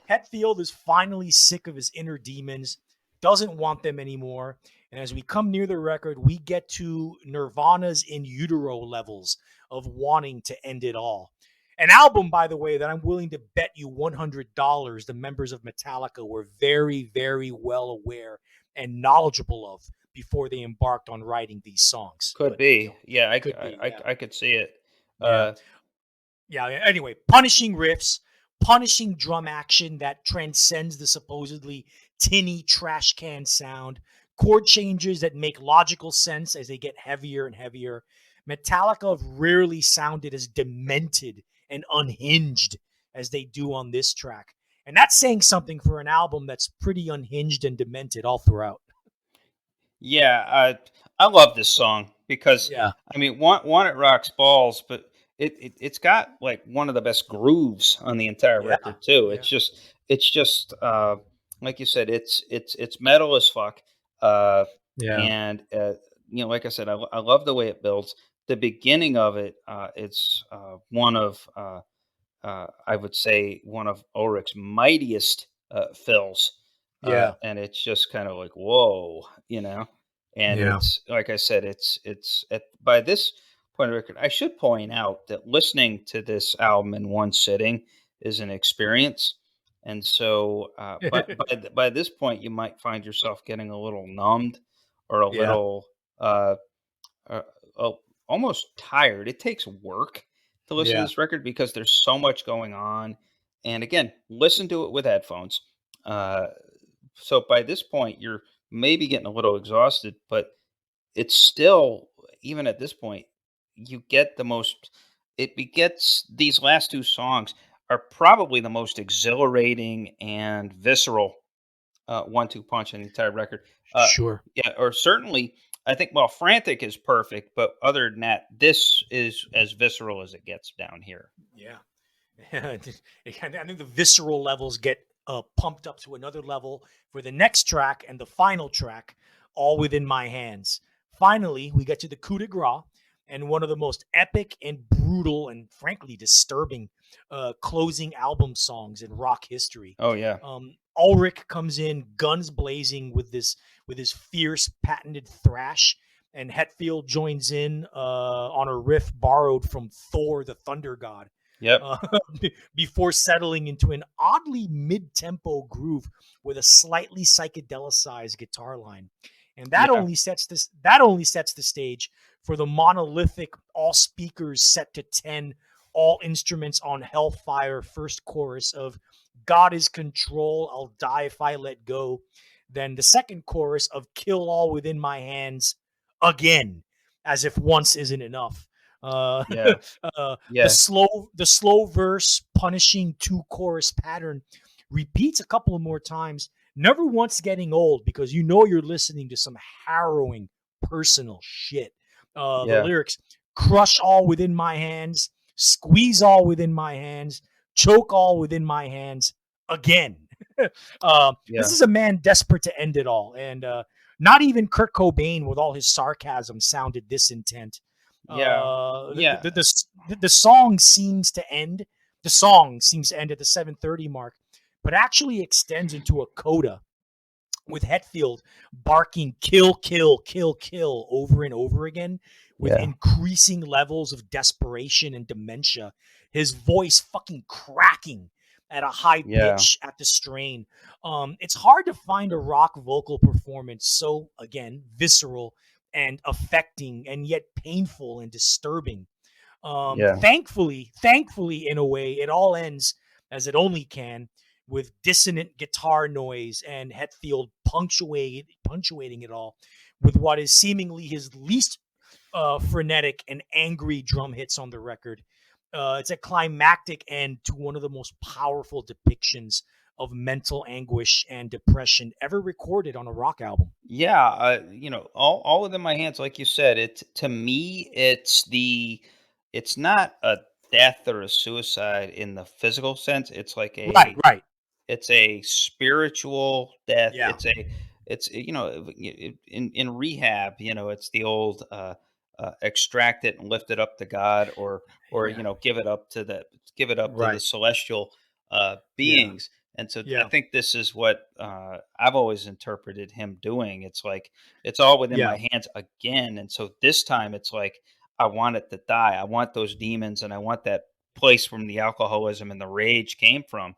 Hetfield is finally sick of his inner demons, doesn't want them anymore. And as we come near the record, we get to Nirvana's in utero levels of wanting to end it all. An album, by the way, that I'm willing to bet you $100 the members of Metallica were very, very well aware and knowledgeable of before they embarked on writing these songs. Could But be, yeah, could be, yeah, I could see it. yeah, Uh, yeah. Anyway, punishing riffs, punishing drum action that transcends the supposedly tinny trash can sound, chord changes that make logical sense as they get heavier and heavier. Metallica have rarely sounded as demented and unhinged as they do on this track. And that's saying something for an album that's pretty unhinged and demented all throughout. Yeah, I love this song because Yeah. I mean, one it rocks balls, but it's got like one of the best grooves on the entire Yeah. record too. Yeah. It's just like you said, it's metal as fuck, uh, Yeah. and like I said, I love the way it builds. The beginning of it, it's one of I would say one of Ulrich's mightiest fills, Yeah. and it's just kind of like whoa, you know. And Yeah. it's like I said, it's by this point of record. I should point out that listening to this album in one sitting is an experience, and so by this point, you might find yourself getting a little numbed or a Yeah. little uh, uh, almost tired. It takes work to listen to Yeah. this record because there's so much going on. And again, listen to it with headphones. Uh, so by this point, you're maybe getting a little exhausted, but it's still, even at this point, you get the most, it begets these last two songs are probably the most exhilarating and visceral one-two punch on the entire record. Uh, Sure. yeah, or certainly, I think. Well, "Frantic" is perfect, but other than that, this is as visceral as it gets down here. Yeah. I think the visceral levels get pumped up to another level for the next track and the final track, all within my hands. Finally, we get to the Coup de Gras and one of the most epic and brutal and frankly disturbing closing album songs in rock history. Oh yeah, Ulrich comes in, guns blazing with his fierce patented thrash, and Hetfield joins in on a riff borrowed from Thor, the Thunder God, Yep. uh, before settling into an oddly mid-tempo groove with a slightly psychedelicized guitar line, and that Yeah. only sets the stage for the monolithic all speakers set to 10, all instruments on Hellfire first chorus of God is control, I'll die if I let go. Then the second chorus of Kill all within my hands again, as if once isn't enough. Uh, Yeah. the Yeah. slow verse punishing two chorus pattern repeats a couple of more times, never once getting old because you know you're listening to some harrowing personal shit. The Yeah. lyrics: crush all within my hands, squeeze all within my hands, choke all within my hands again. This Yeah. is a man desperate to end it all, and not even Kurt Cobain, with all his sarcasm, sounded this intent. Yeah. Yeah. The song seems to end. The song seems to end at the 7:30 mark, but actually extends into a coda with Hetfield barking "kill, kill, kill, kill" over and over again, with Yeah. increasing levels of desperation and dementia. His voice fucking cracking at a high Yeah. pitch at the strain. It's hard to find a rock vocal performance so, again, visceral and affecting, and yet painful and disturbing. Yeah. Thankfully, in a way, it all ends as it only can, with dissonant guitar noise and Hetfield punctuating it all with what is seemingly his least frenetic and angry drum hits on the record. It's a climactic end to one of the most powerful depictions of mental anguish and depression ever recorded on a rock album. Yeah, all within my hands, like you said. It to me, it's not a death or a suicide in the physical sense. Right, right. It's a spiritual death. Yeah, It's in rehab. It's the old extract it and lift it up to God, or yeah, give it up to the right. celestial Yeah, beings. And so I yeah, think this is what I've always interpreted him doing. It's like it's all within yeah, my hands again. And so this time it's like I want it to die. I want those demons, and I want that place from the alcoholism and the rage came from.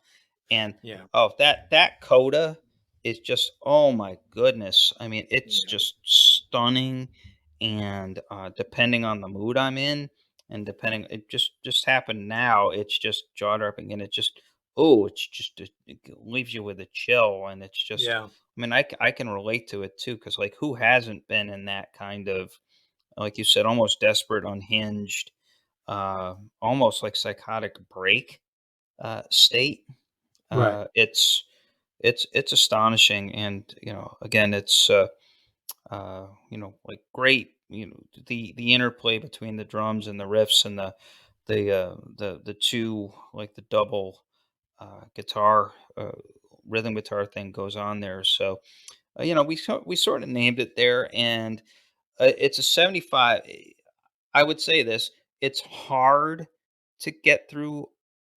And yeah, oh, that coda is just, oh my goodness. I mean, it's yeah, just stunning. And depending on the mood I'm in, and depending, it just happened now. It's just jaw dropping, and it just, oh, it leaves you with a chill, and it's just. yeah. I mean, I can relate to it too, because like who hasn't been in that kind of, like you said, almost desperate, unhinged, almost like psychotic break state. Right. It's astonishing, and again, it's like great. The interplay between the drums and the riffs and the two, like the double guitar rhythm guitar thing goes on there. So we sort of named it there, and it's a 75. I would say this: it's hard to get through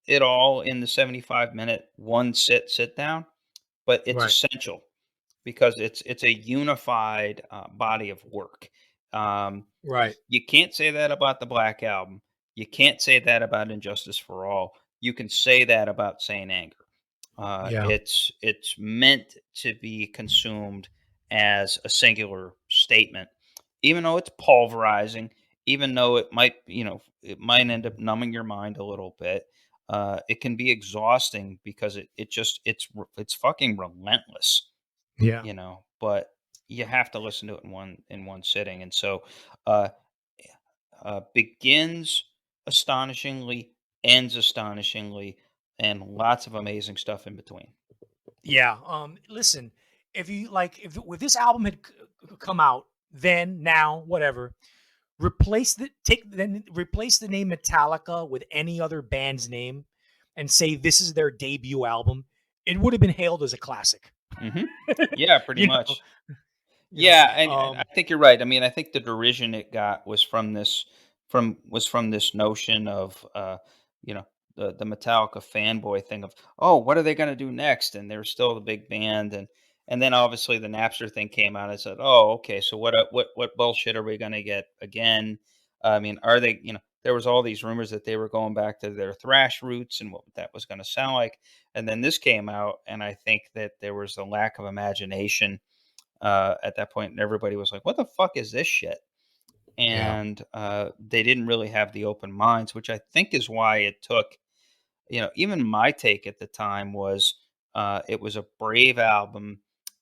it all in the 75-minute one sit down, but it's Right. essential because it's a unified body of work. Um, Right. you can't say that about the Black Album. You can't say that about Injustice for All. You can say that about Saint Anger. Yeah. It's meant to be consumed as a singular statement, even though it's pulverizing, even though it might end up numbing your mind a little bit. It can be exhausting because it's fucking relentless, Yeah. but you have to listen to it in one sitting. And so uh, begins astonishingly, ends astonishingly, and lots of amazing stuff in between. Yeah. Listen, if this album had come out then, now, whatever, replace the name Metallica with any other band's name, and say this is their debut album, it would have been hailed as a classic. Hmm. Yeah, pretty you know. much. You know. Yeah, and I think you're right. I mean, I think the derision it got was from this notion of the Metallica fanboy thing of, oh, what are they going to do next? And they're still the big band, and then obviously the Napster thing came out. And I said, oh, okay, so what bullshit are we going to get again? I mean, are they? There was all these rumors that they were going back to their thrash roots and what that was going to sound like. And then this came out, and I think that there was a lack of imagination at that point, and everybody was like, "What the fuck is this shit?" Yeah. And they didn't really have the open minds, which I think is why it took. Even my take at the time was it was a brave album,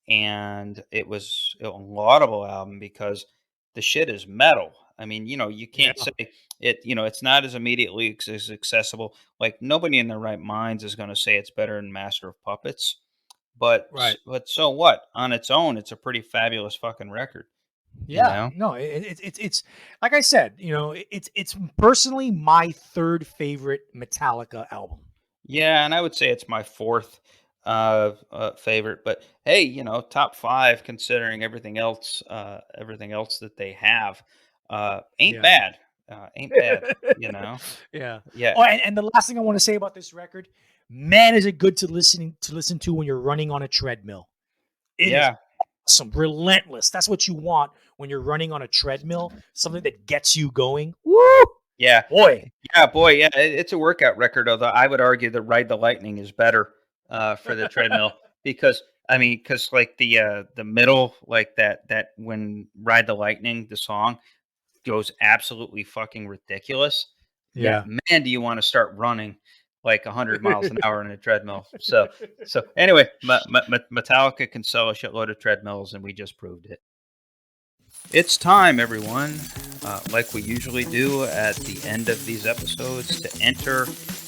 and it was a laudable album because the shit is metal. I mean, you Yeah. can't say it. It's not as immediately as accessible. Like nobody in their right minds is going to say it's better than Master of Puppets. But Right. but so what? On its own, it's a pretty fabulous fucking record, you Yeah. know? No, it's like I said, it's personally my third favorite Metallica album. Yeah, and I would say it's my fourth favorite. But hey, top five considering everything else that they have, ain't Yeah. bad. Ain't bad, you know? Yeah. Yeah, Oh, and the last thing I want to say about this record, man, is it good to listen to when you're running on a treadmill. It is yeah, awesome, relentless. That's what you want when you're running on a treadmill, something that gets you going. Woo! yeah. Boy. Yeah, boy, yeah, it's a workout record, although I would argue that Ride the Lightning is better for the treadmill because I mean, because like the middle, like that when Ride the Lightning, the song goes absolutely fucking ridiculous. Yeah, Yeah. man, do you want to start running like 100 miles an hour on a treadmill? So anyway, Metallica can sell a shitload of treadmills, and we just proved it. It's time, everyone, like we usually do at the end of these episodes, to enter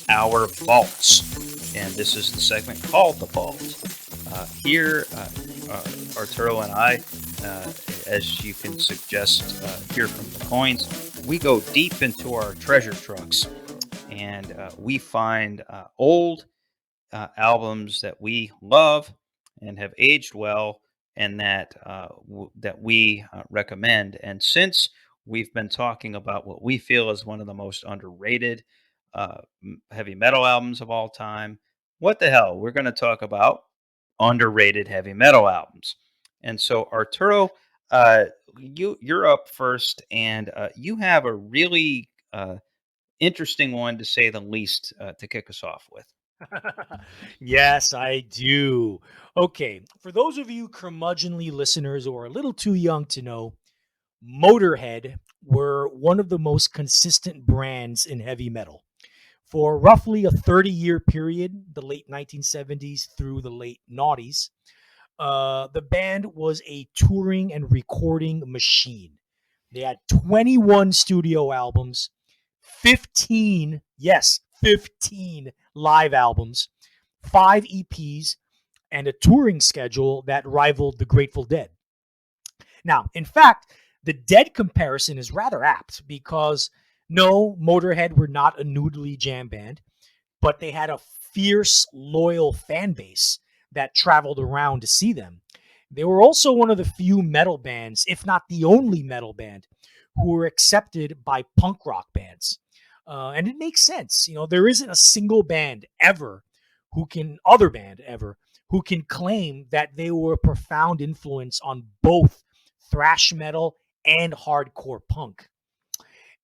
our vaults. And this is the segment called The Vault. Here, Arturo and I, as you can suggest here from the coins, we go deep into our treasure trucks and we find old albums that we love and have aged well, and that we recommend. And since we've been talking about what we feel is one of the most underrated heavy metal albums of all time, what the hell? We're going to talk about underrated heavy metal albums. And so, Arturo, uh, you're up first, and you have a really interesting one, to say the least, to kick us off with. Yes, I do. Okay, for those of you curmudgeonly listeners who are a little too young to know, Motorhead were one of the most consistent brands in heavy metal. For roughly a 30-year period, the late 1970s through the late noughties, the band was a touring and recording machine. They had 21 studio albums, 15, yes, 15 live albums, 5 EPs, and a touring schedule that rivaled the Grateful Dead. Now, in fact, the Dead comparison is rather apt because no, Motorhead were not a noodly jam band, but they had a fierce, loyal fan base that traveled around to see them. They were also one of the few metal bands, if not the only metal band, who were accepted by punk rock bands. And it makes sense. There isn't a single band ever other band ever, who can claim that they were a profound influence on both thrash metal and hardcore punk.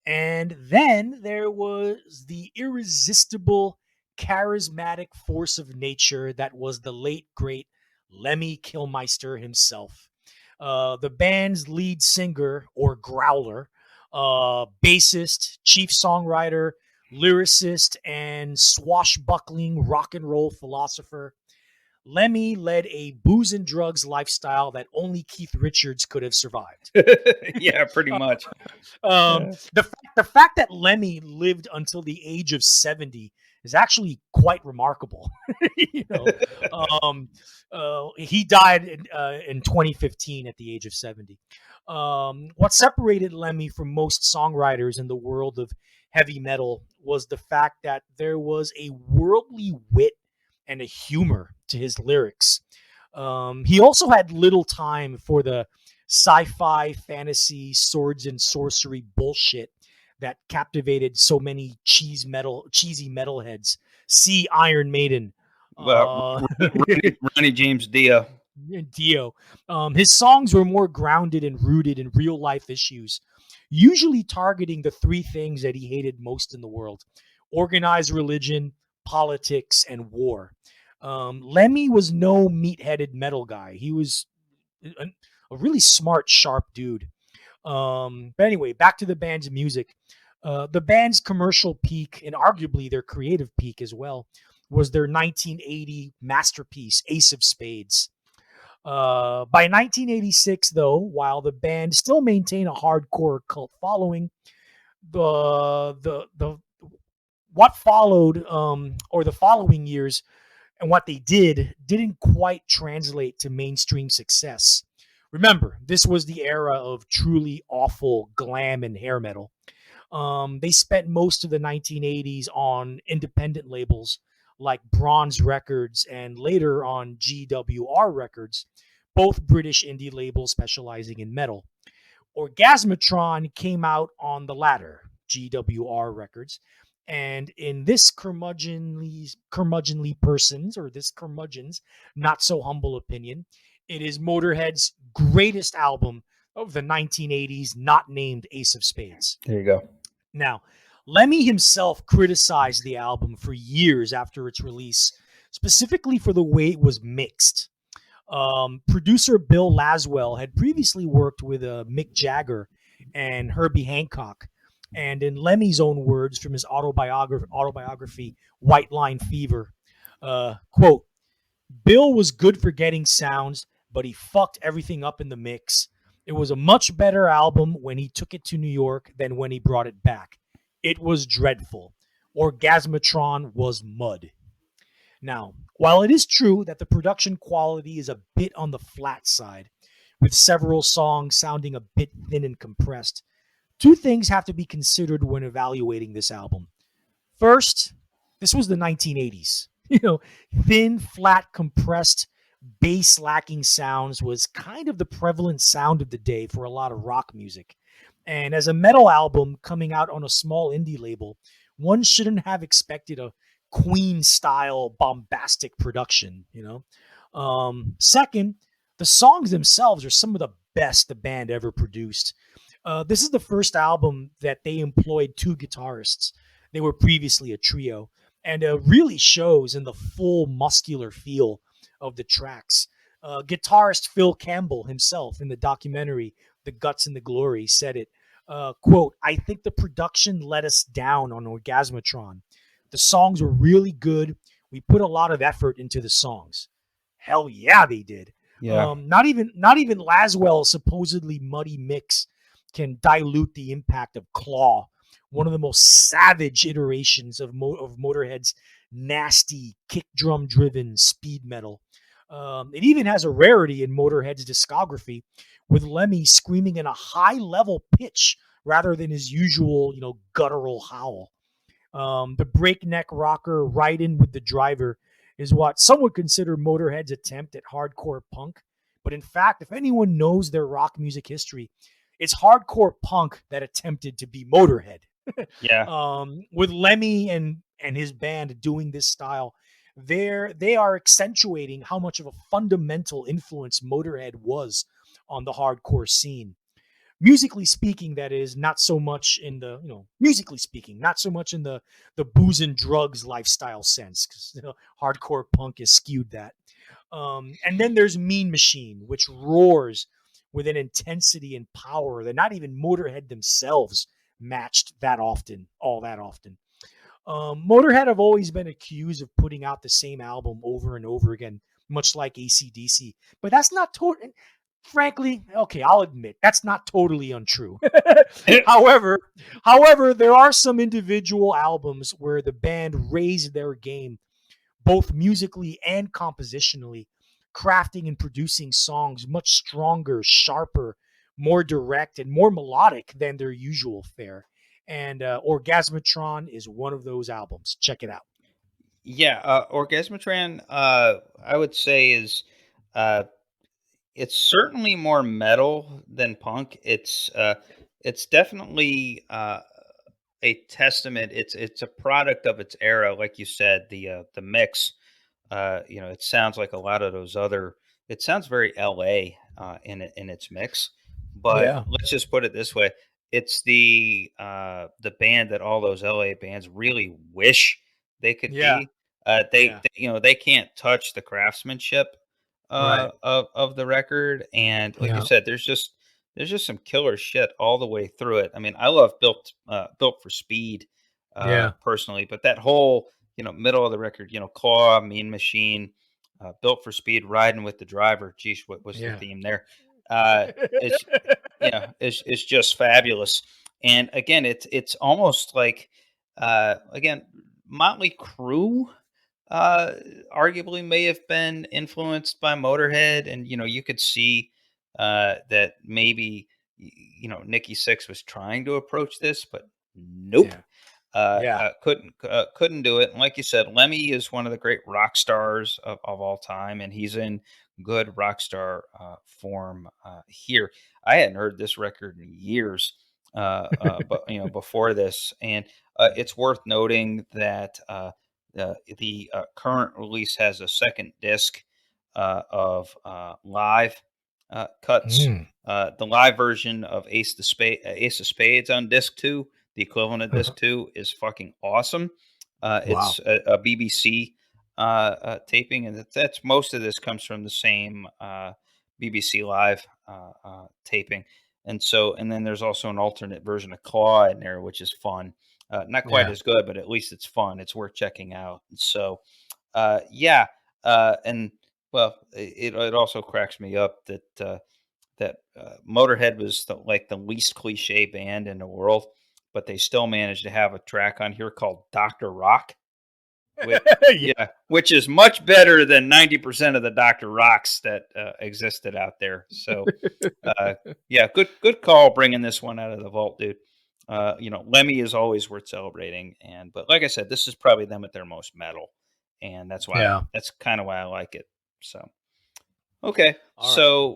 And then there was the irresistible, charismatic force of nature that was the late, great Lemmy Kilmister himself. The band's lead singer, or growler, bassist, chief songwriter, lyricist, and swashbuckling rock and roll philosopher. Lemmy led a booze and drugs lifestyle that only Keith Richards could have survived. Yeah, pretty much. The fact that Lemmy lived until the age of 70 is actually quite remarkable. you know, he died in 2015 at the age of 70. What separated Lemmy from most songwriters in the world of heavy metal was the fact that there was a worldly wit and a humor to his lyrics. He also had little time for the sci-fi, fantasy, swords and sorcery bullshit that captivated so many cheesy metalheads. See Iron Maiden. Uh, Ronnie James Dio. Dio. His songs were more grounded and rooted in real life issues, usually targeting the three things that he hated most in the world: organized religion, politics, and war. Lemmy was no meat-headed metal guy. He was a, a really smart, sharp dude. But anyway, back to the band's music. The band's commercial peak, and arguably their creative peak as well, was their 1980 masterpiece, Ace of Spades. By 1986, though, while the band still maintained a hardcore cult following, the what followed, or the following years, and what they didn't quite translate to mainstream success. Remember, this was the era of truly awful glam and hair metal. They spent most of the 1980s on independent labels like Bronze Records and later on GWR Records, both British indie labels specializing in metal. Orgasmatron came out on the latter, GWR Records. And in this curmudgeonly person's, or this curmudgeon's not so humble opinion, it is Motorhead's greatest album of the 1980s, not named Ace of Spades. There you go. Now, Lemmy himself criticized the album for years after its release, specifically for the way it was mixed. Producer Bill Laswell had previously worked with Mick Jagger and Herbie Hancock. And in Lemmy's own words from his autobiography White Line Fever, quote, Bill was good for getting sounds, but he fucked everything up in the mix. It was a much better album when he took it to New York than when he brought it back. It was dreadful. Orgasmatron was mud. Now, while it is true that the production quality is a bit on the flat side, with several songs sounding a bit thin and compressed, two things have to be considered when evaluating this album. First, this was the 1980s. Thin, flat, compressed, bass lacking sounds was kind of the prevalent sound of the day for a lot of rock music. And as a metal album coming out on a small indie label, one shouldn't have expected a Queen style bombastic production. Second, the songs themselves are some of the best the band ever produced. This is the first album that they employed two guitarists. They were previously a trio, and it really shows in the full muscular feel of the tracks. Guitarist Phil Campbell himself in the documentary The Guts and the Glory said it, quote, I think the production let us down on Orgasmatron. The songs were really good. We put a lot of effort into the songs. Hell yeah, they did. Yeah. Not even Laswell's supposedly muddy mix can dilute the impact of Claw, one of the most savage iterations of Motorhead's nasty kick drum driven speed metal. It even has a rarity in Motorhead's discography, with Lemmy screaming in a high level pitch rather than his usual, guttural howl. The breakneck rocker Ride In with the Driver is what some would consider Motorhead's attempt at hardcore punk. But in fact, if anyone knows their rock music history, it's hardcore punk that attempted to be Motorhead. Yeah. With Lemmy and his band doing this style, they are accentuating how much of a fundamental influence Motorhead was on the hardcore scene. Musically speaking, that is, not so much in the the booze and drugs lifestyle sense, because hardcore punk has skewed that. And then there's Mean Machine, which roars with an intensity and power that not even Motorhead themselves matched all that often. Motorhead have always been accused of putting out the same album over and over again, much like AC/DC, but that's not totally. Frankly, okay, I'll admit that's not totally untrue. however, there are some individual albums where the band raised their game, both musically and compositionally, crafting and producing songs much stronger, sharper, more direct, and more melodic than their usual fare. And Orgasmatron is one of those albums. Check it out. Yeah. Orgasmatron, I would say is, it's certainly more metal than punk. It's definitely a testament. It's a product of its era, like you said. The mix, it sounds like a lot of those other. It sounds very L.A. In its mix, but Yeah. let's just put it this way: it's the band that all those L.A. bands really wish they could Yeah. be. Yeah. They can't touch the craftsmanship Right. of the record, and like you Yeah. said, there's just some killer shit all the way through it. I mean, I love Built for Speed Yeah. personally, but that whole middle of the record, Claw, Mean Machine, Built for Speed, Riding with the Driver. Geez, what was the Yeah. theme there? Uh, it's it's just fabulous. And again, it's almost like again Motley Crue uh, arguably may have been influenced by Motorhead, and you could see that maybe Nikki Sixx was trying to approach this, but nope, Yeah. Yeah. couldn't do it. And like you said, Lemmy is one of the great rock stars of all time, and he's in good rock star form here. I hadn't heard this record in years, but before this, and it's worth noting that. The current release has a second disc of live cuts. Mm. The live version of Ace of Spades on disc two, the equivalent of disc two, is fucking awesome. Wow. It's a BBC taping, and that's most of this comes from the same BBC Live taping. And then there's also an alternate version of Claw in there, which is fun. Not quite Yeah. as good, but at least it's fun. It's worth checking out. So, yeah, and well, it also cracks me up that Motorhead was like the least cliche band in the world, but they still managed to have a track on here called Doctor Rock, which Yeah. which is much better than 90% of the Doctor Rocks that existed out there. So, yeah, good call bringing this one out of the vault, dude. Lemmy is always worth celebrating, but like I said, this is probably them at their most metal, and Yeah. that's kind of why I like it. So, okay, All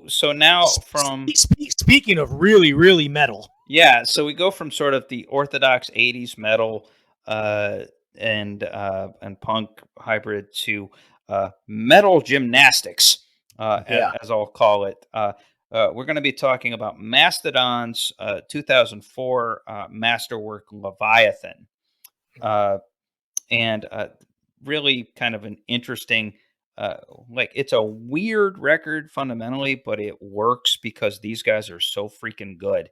right. so now from Speaking of really, really metal. yeah, so we go from sort of the orthodox '80s metal uh, and punk hybrid to metal gymnastics, Yeah. as I'll call it. We're going to be talking about Mastodon's 2004 masterwork Leviathan, uh, and really kind of an interesting. Like it's a weird record fundamentally, but it works because these guys are so freaking good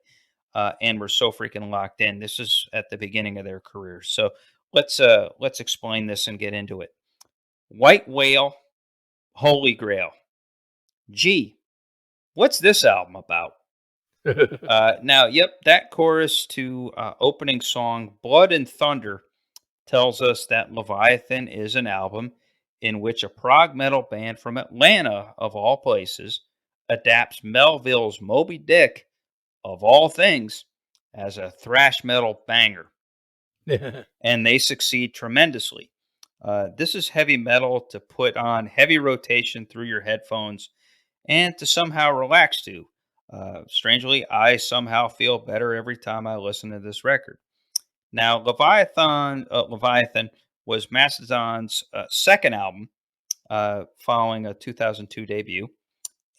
and were so freaking locked in. This is at the beginning of their career, so let's explain this and get into it. White Whale, Holy Grail. Gee, what's this album about? Now, yep, that chorus to opening song "Blood and Thunder" tells us that Leviathan is an album in which a prog metal band from Atlanta, of all places, adapts Melville's Moby Dick, of all things, as a thrash metal banger, and they succeed tremendously. This is heavy metal to put on heavy rotation through your headphones and to somehow relax to. Strangely, I somehow feel better every time I listen to this record. Now, Leviathan was Mastodon's second album following a 2002 debut,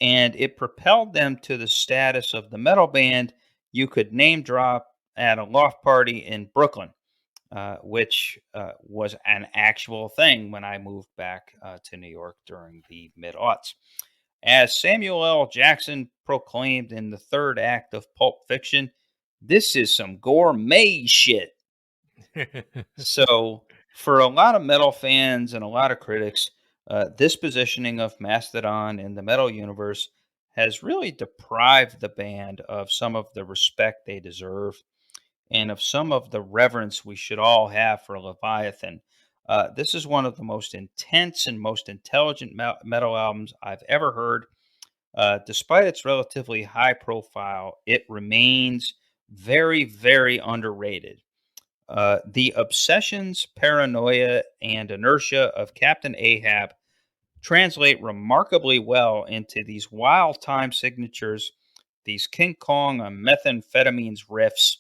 and it propelled them to the status of the metal band you could name drop at a loft party in Brooklyn, which was an actual thing when I moved back to New York during the mid aughts. As Samuel L. Jackson proclaimed in the third act of Pulp Fiction, this is some gourmet shit. So, for a lot of metal fans and a lot of critics, this positioning of Mastodon in the metal universe has really deprived the band of some of the respect they deserve and of some of the reverence we should all have for Leviathan. This is one of the most intense and most intelligent metal albums I've ever heard. Despite its relatively high profile, it remains very, very underrated. The obsessions, paranoia, and inertia of Captain Ahab translate remarkably well into these wild time signatures, these King Kong on methamphetamines riffs,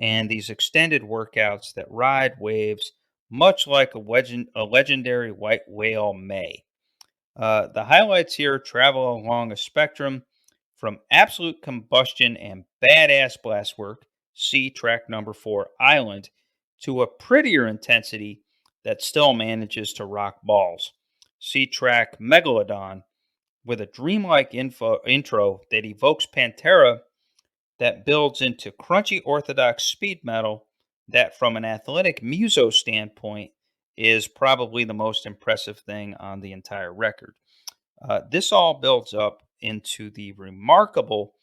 and these extended workouts that ride waves much like a legendary white whale may. The highlights here travel along a spectrum from absolute combustion and badass blast work, see track number 4, Island, to a prettier intensity that still manages to rock balls. See track Megalodon, with a dreamlike intro that evokes Pantera that builds into crunchy orthodox speed metal that, from an athletic muso standpoint, is probably the most impressive thing on the entire record. This all builds up into the remarkable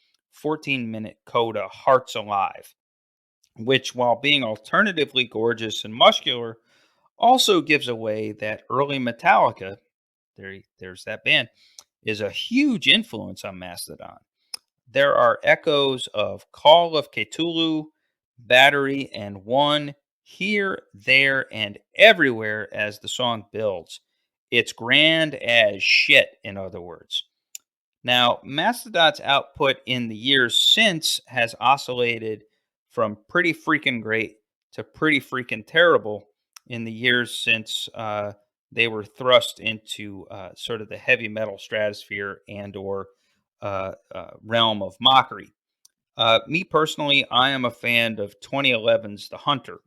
14-minute coda Hearts Alive, which, while being alternatively gorgeous and muscular, also gives away that early Metallica, there's that band, is a huge influence on Mastodon. There are echoes of Call of Cthulhu, Battery, and One here, there, and everywhere as the song builds. It's grand as shit, in other words. Now, Mastodon's output in the years since has oscillated from pretty freaking great to pretty freaking terrible in the years since they were thrust into sort of the heavy metal stratosphere and/or realm of mockery. Me personally, I am a fan of 2011's The Hunter.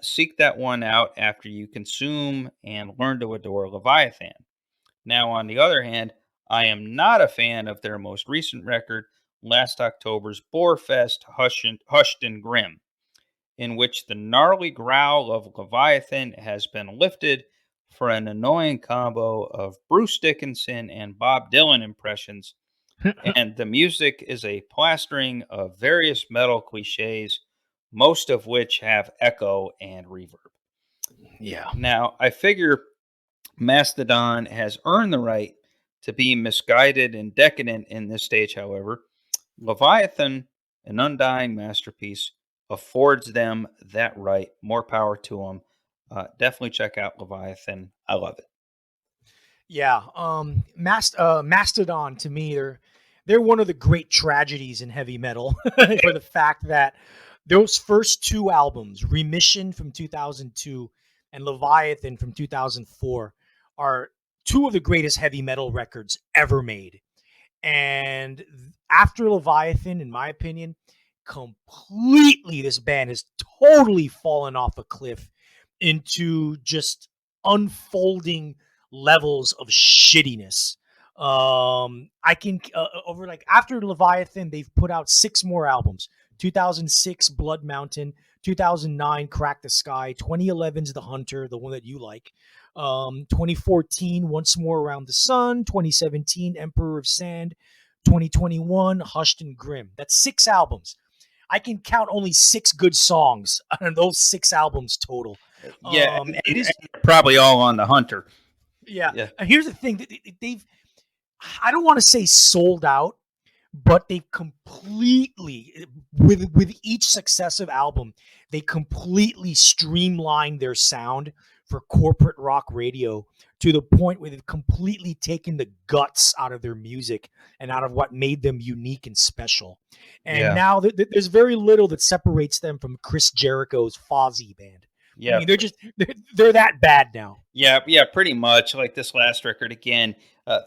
Seek that one out after you consume and learn to adore Leviathan. Now, on the other hand, I am not a fan of their most recent record, last October's Borefest Hushed and Grim, in which the gnarly growl of Leviathan has been lifted for an annoying combo of Bruce Dickinson and Bob Dylan impressions, and the music is a plastering of various metal cliches, most of which have echo and reverb. Yeah. Now, I figure Mastodon has earned the right to be misguided and decadent in this stage, however. Leviathan, an undying masterpiece, affords them that right. More power to them. Definitely check out Leviathan. I love it. Yeah, Mastodon to me, they're one of the great tragedies in heavy metal for the fact that those first two albums, Remission from 2002 and Leviathan from 2004, are two of the greatest heavy metal records ever made. And after Leviathan, in my opinion, completely this band has totally fallen off a cliff into just unfolding levels of shittiness. I can over like after Leviathan, they've put out 6 more albums. 2006 Blood Mountain, 2009 Crack the Sky, 2011's The Hunter, the one that you like. 2014 Once More Around the Sun, 2017 Emperor of Sand, 2021 Hushed and Grim. That's 6 albums. I can count only 6 good songs on those 6 albums total. Yeah, It is and probably all on The Hunter. Yeah. Yeah. And here's the thing: they've, I don't want to say sold out, but they've completely, with each successive album, they completely streamlined their sound for corporate rock radio to the point where they've completely taken the guts out of their music and out of what made them unique and special. And Yeah. now there's very little that separates them from Chris Jericho's Fozzy band. I Yeah. mean, they're that bad now. Yeah, pretty much. Like this last record, again,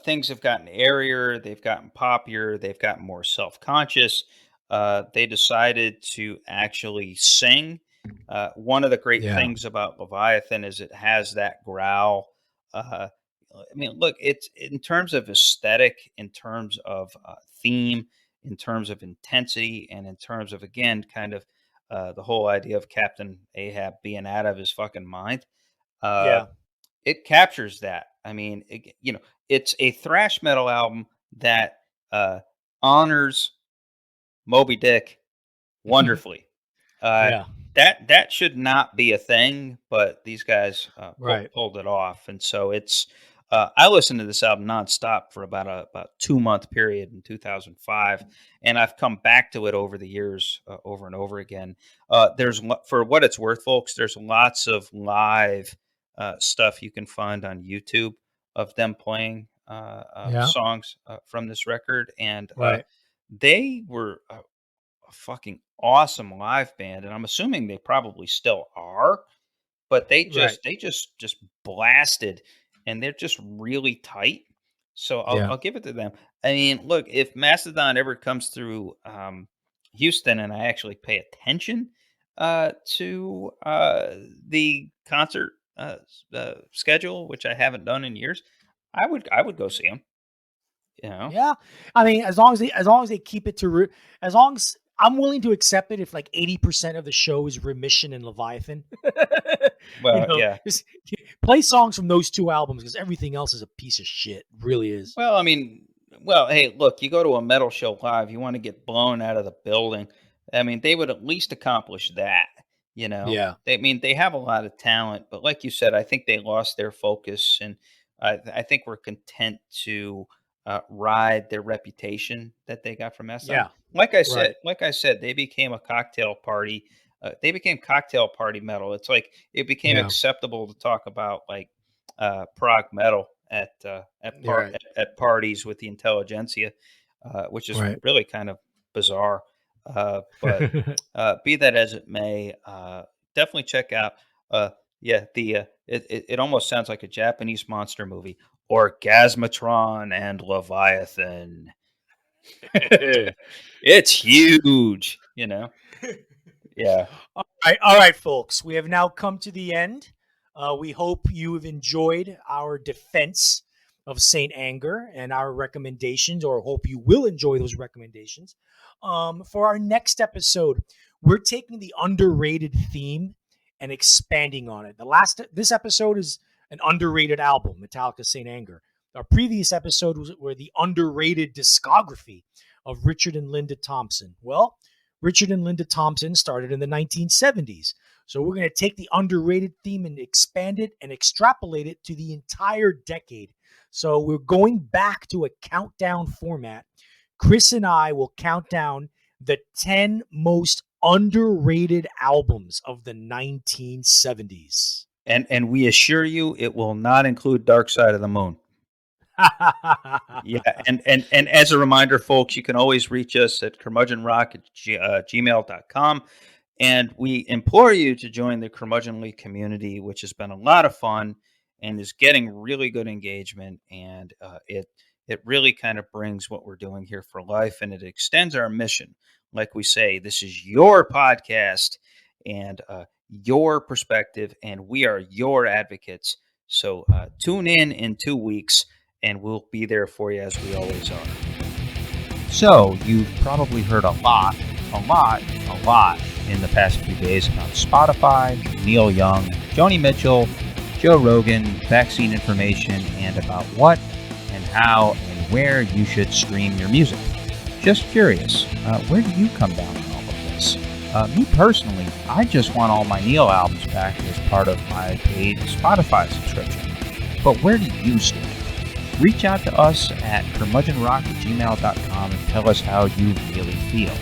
things have gotten airier, they've gotten poppier, they've gotten more self conscious. They decided to actually sing. One of the great Yeah. things about Leviathan is it has that growl. I mean, look, it's in terms of aesthetic, in terms of theme, in terms of intensity, and in terms of, again, kind of the whole idea of Captain Ahab being out of his fucking mind. Uh, Yeah. it captures that. I mean, it's a thrash metal album that honors Moby Dick wonderfully. Uh, Yeah. that should not be a thing, but these guys Right. pulled it off, and so it's. I listened to this album nonstop for about 2 month period in 2005, and I've come back to it over the years, over and over again. For what it's worth, folks, there's lots of live stuff you can find on YouTube of them playing Yeah. songs from this record, and Right. they were a fucking awesome live band, and I'm assuming they probably still are. But Right. they just blasted, and they're just really tight. So Yeah. I'll give it to them. I mean, look, if Mastodon ever comes through Houston, and I actually pay attention to the concert schedule, which I haven't done in years, I would go see them. You know, Yeah, I mean, as long as they keep it to as long as I'm willing to accept it if like 80% of the show is Remission and Leviathan. well, yeah. Just play songs from those two albums because everything else is a piece of shit. It really is. Well, I mean, well, hey, look, you go to a metal show live, you want to get blown out of the building. I mean, they would at least accomplish that, you know. Yeah, They I mean, they have a lot of talent, but like you said, I think they lost their focus, and I think we're content to ride their reputation that they got from Mastodon. yeah, right. Like I said, they became a cocktail party. They became cocktail party metal. It's like it became Yeah, acceptable to talk about like prog metal you're right. at parties with the intelligentsia, which is Right. really kind of bizarre. But be that as it may, definitely check out. Yeah, it almost sounds like a Japanese monster movie. Orgasmatron and Leviathan. It's huge, you know. Yeah. All right, folks. We have now come to the end. We hope you have enjoyed our defense of Saint Anger and our recommendations, or hope you will enjoy those recommendations. For our next episode, we're taking the underrated theme and expanding on it. This episode is an underrated album, Metallica Saint Anger. Our previous episode were the underrated discography of Richard and Linda Thompson. Well, Richard and Linda Thompson started in the 1970s. So we're going to take the underrated theme and expand it and extrapolate it to the entire decade. So we're going back to a countdown format. Chris and I will count down the 10 most underrated albums of the 1970s. And we assure you it will not include Dark Side of the Moon. Yeah, and as a reminder, folks, you can always reach us at curmudgeonrock@gmail.com. And we implore you to join the Curmudgeonly community, which has been a lot of fun and is getting really good engagement. And it really kind of brings what we're doing here for life, and it extends our mission. Like we say, this is your podcast and your perspective, and we are your advocates. So tune in 2 weeks, and we'll be there for you as we always are. So, you've probably heard a lot in the past few days about Spotify, Neil Young, Joni Mitchell, Joe Rogan, vaccine information, and about what and how and where you should stream your music. Just curious, where do you come down on all of this? Me personally, I just want all my Neil albums back as part of my paid Spotify subscription. But where do you stand? Reach out to us at curmudgeonrock@gmail.com and tell us how you really feel.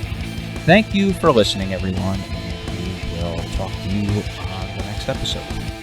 Thank you for listening, everyone, and we will talk to you on the next episode.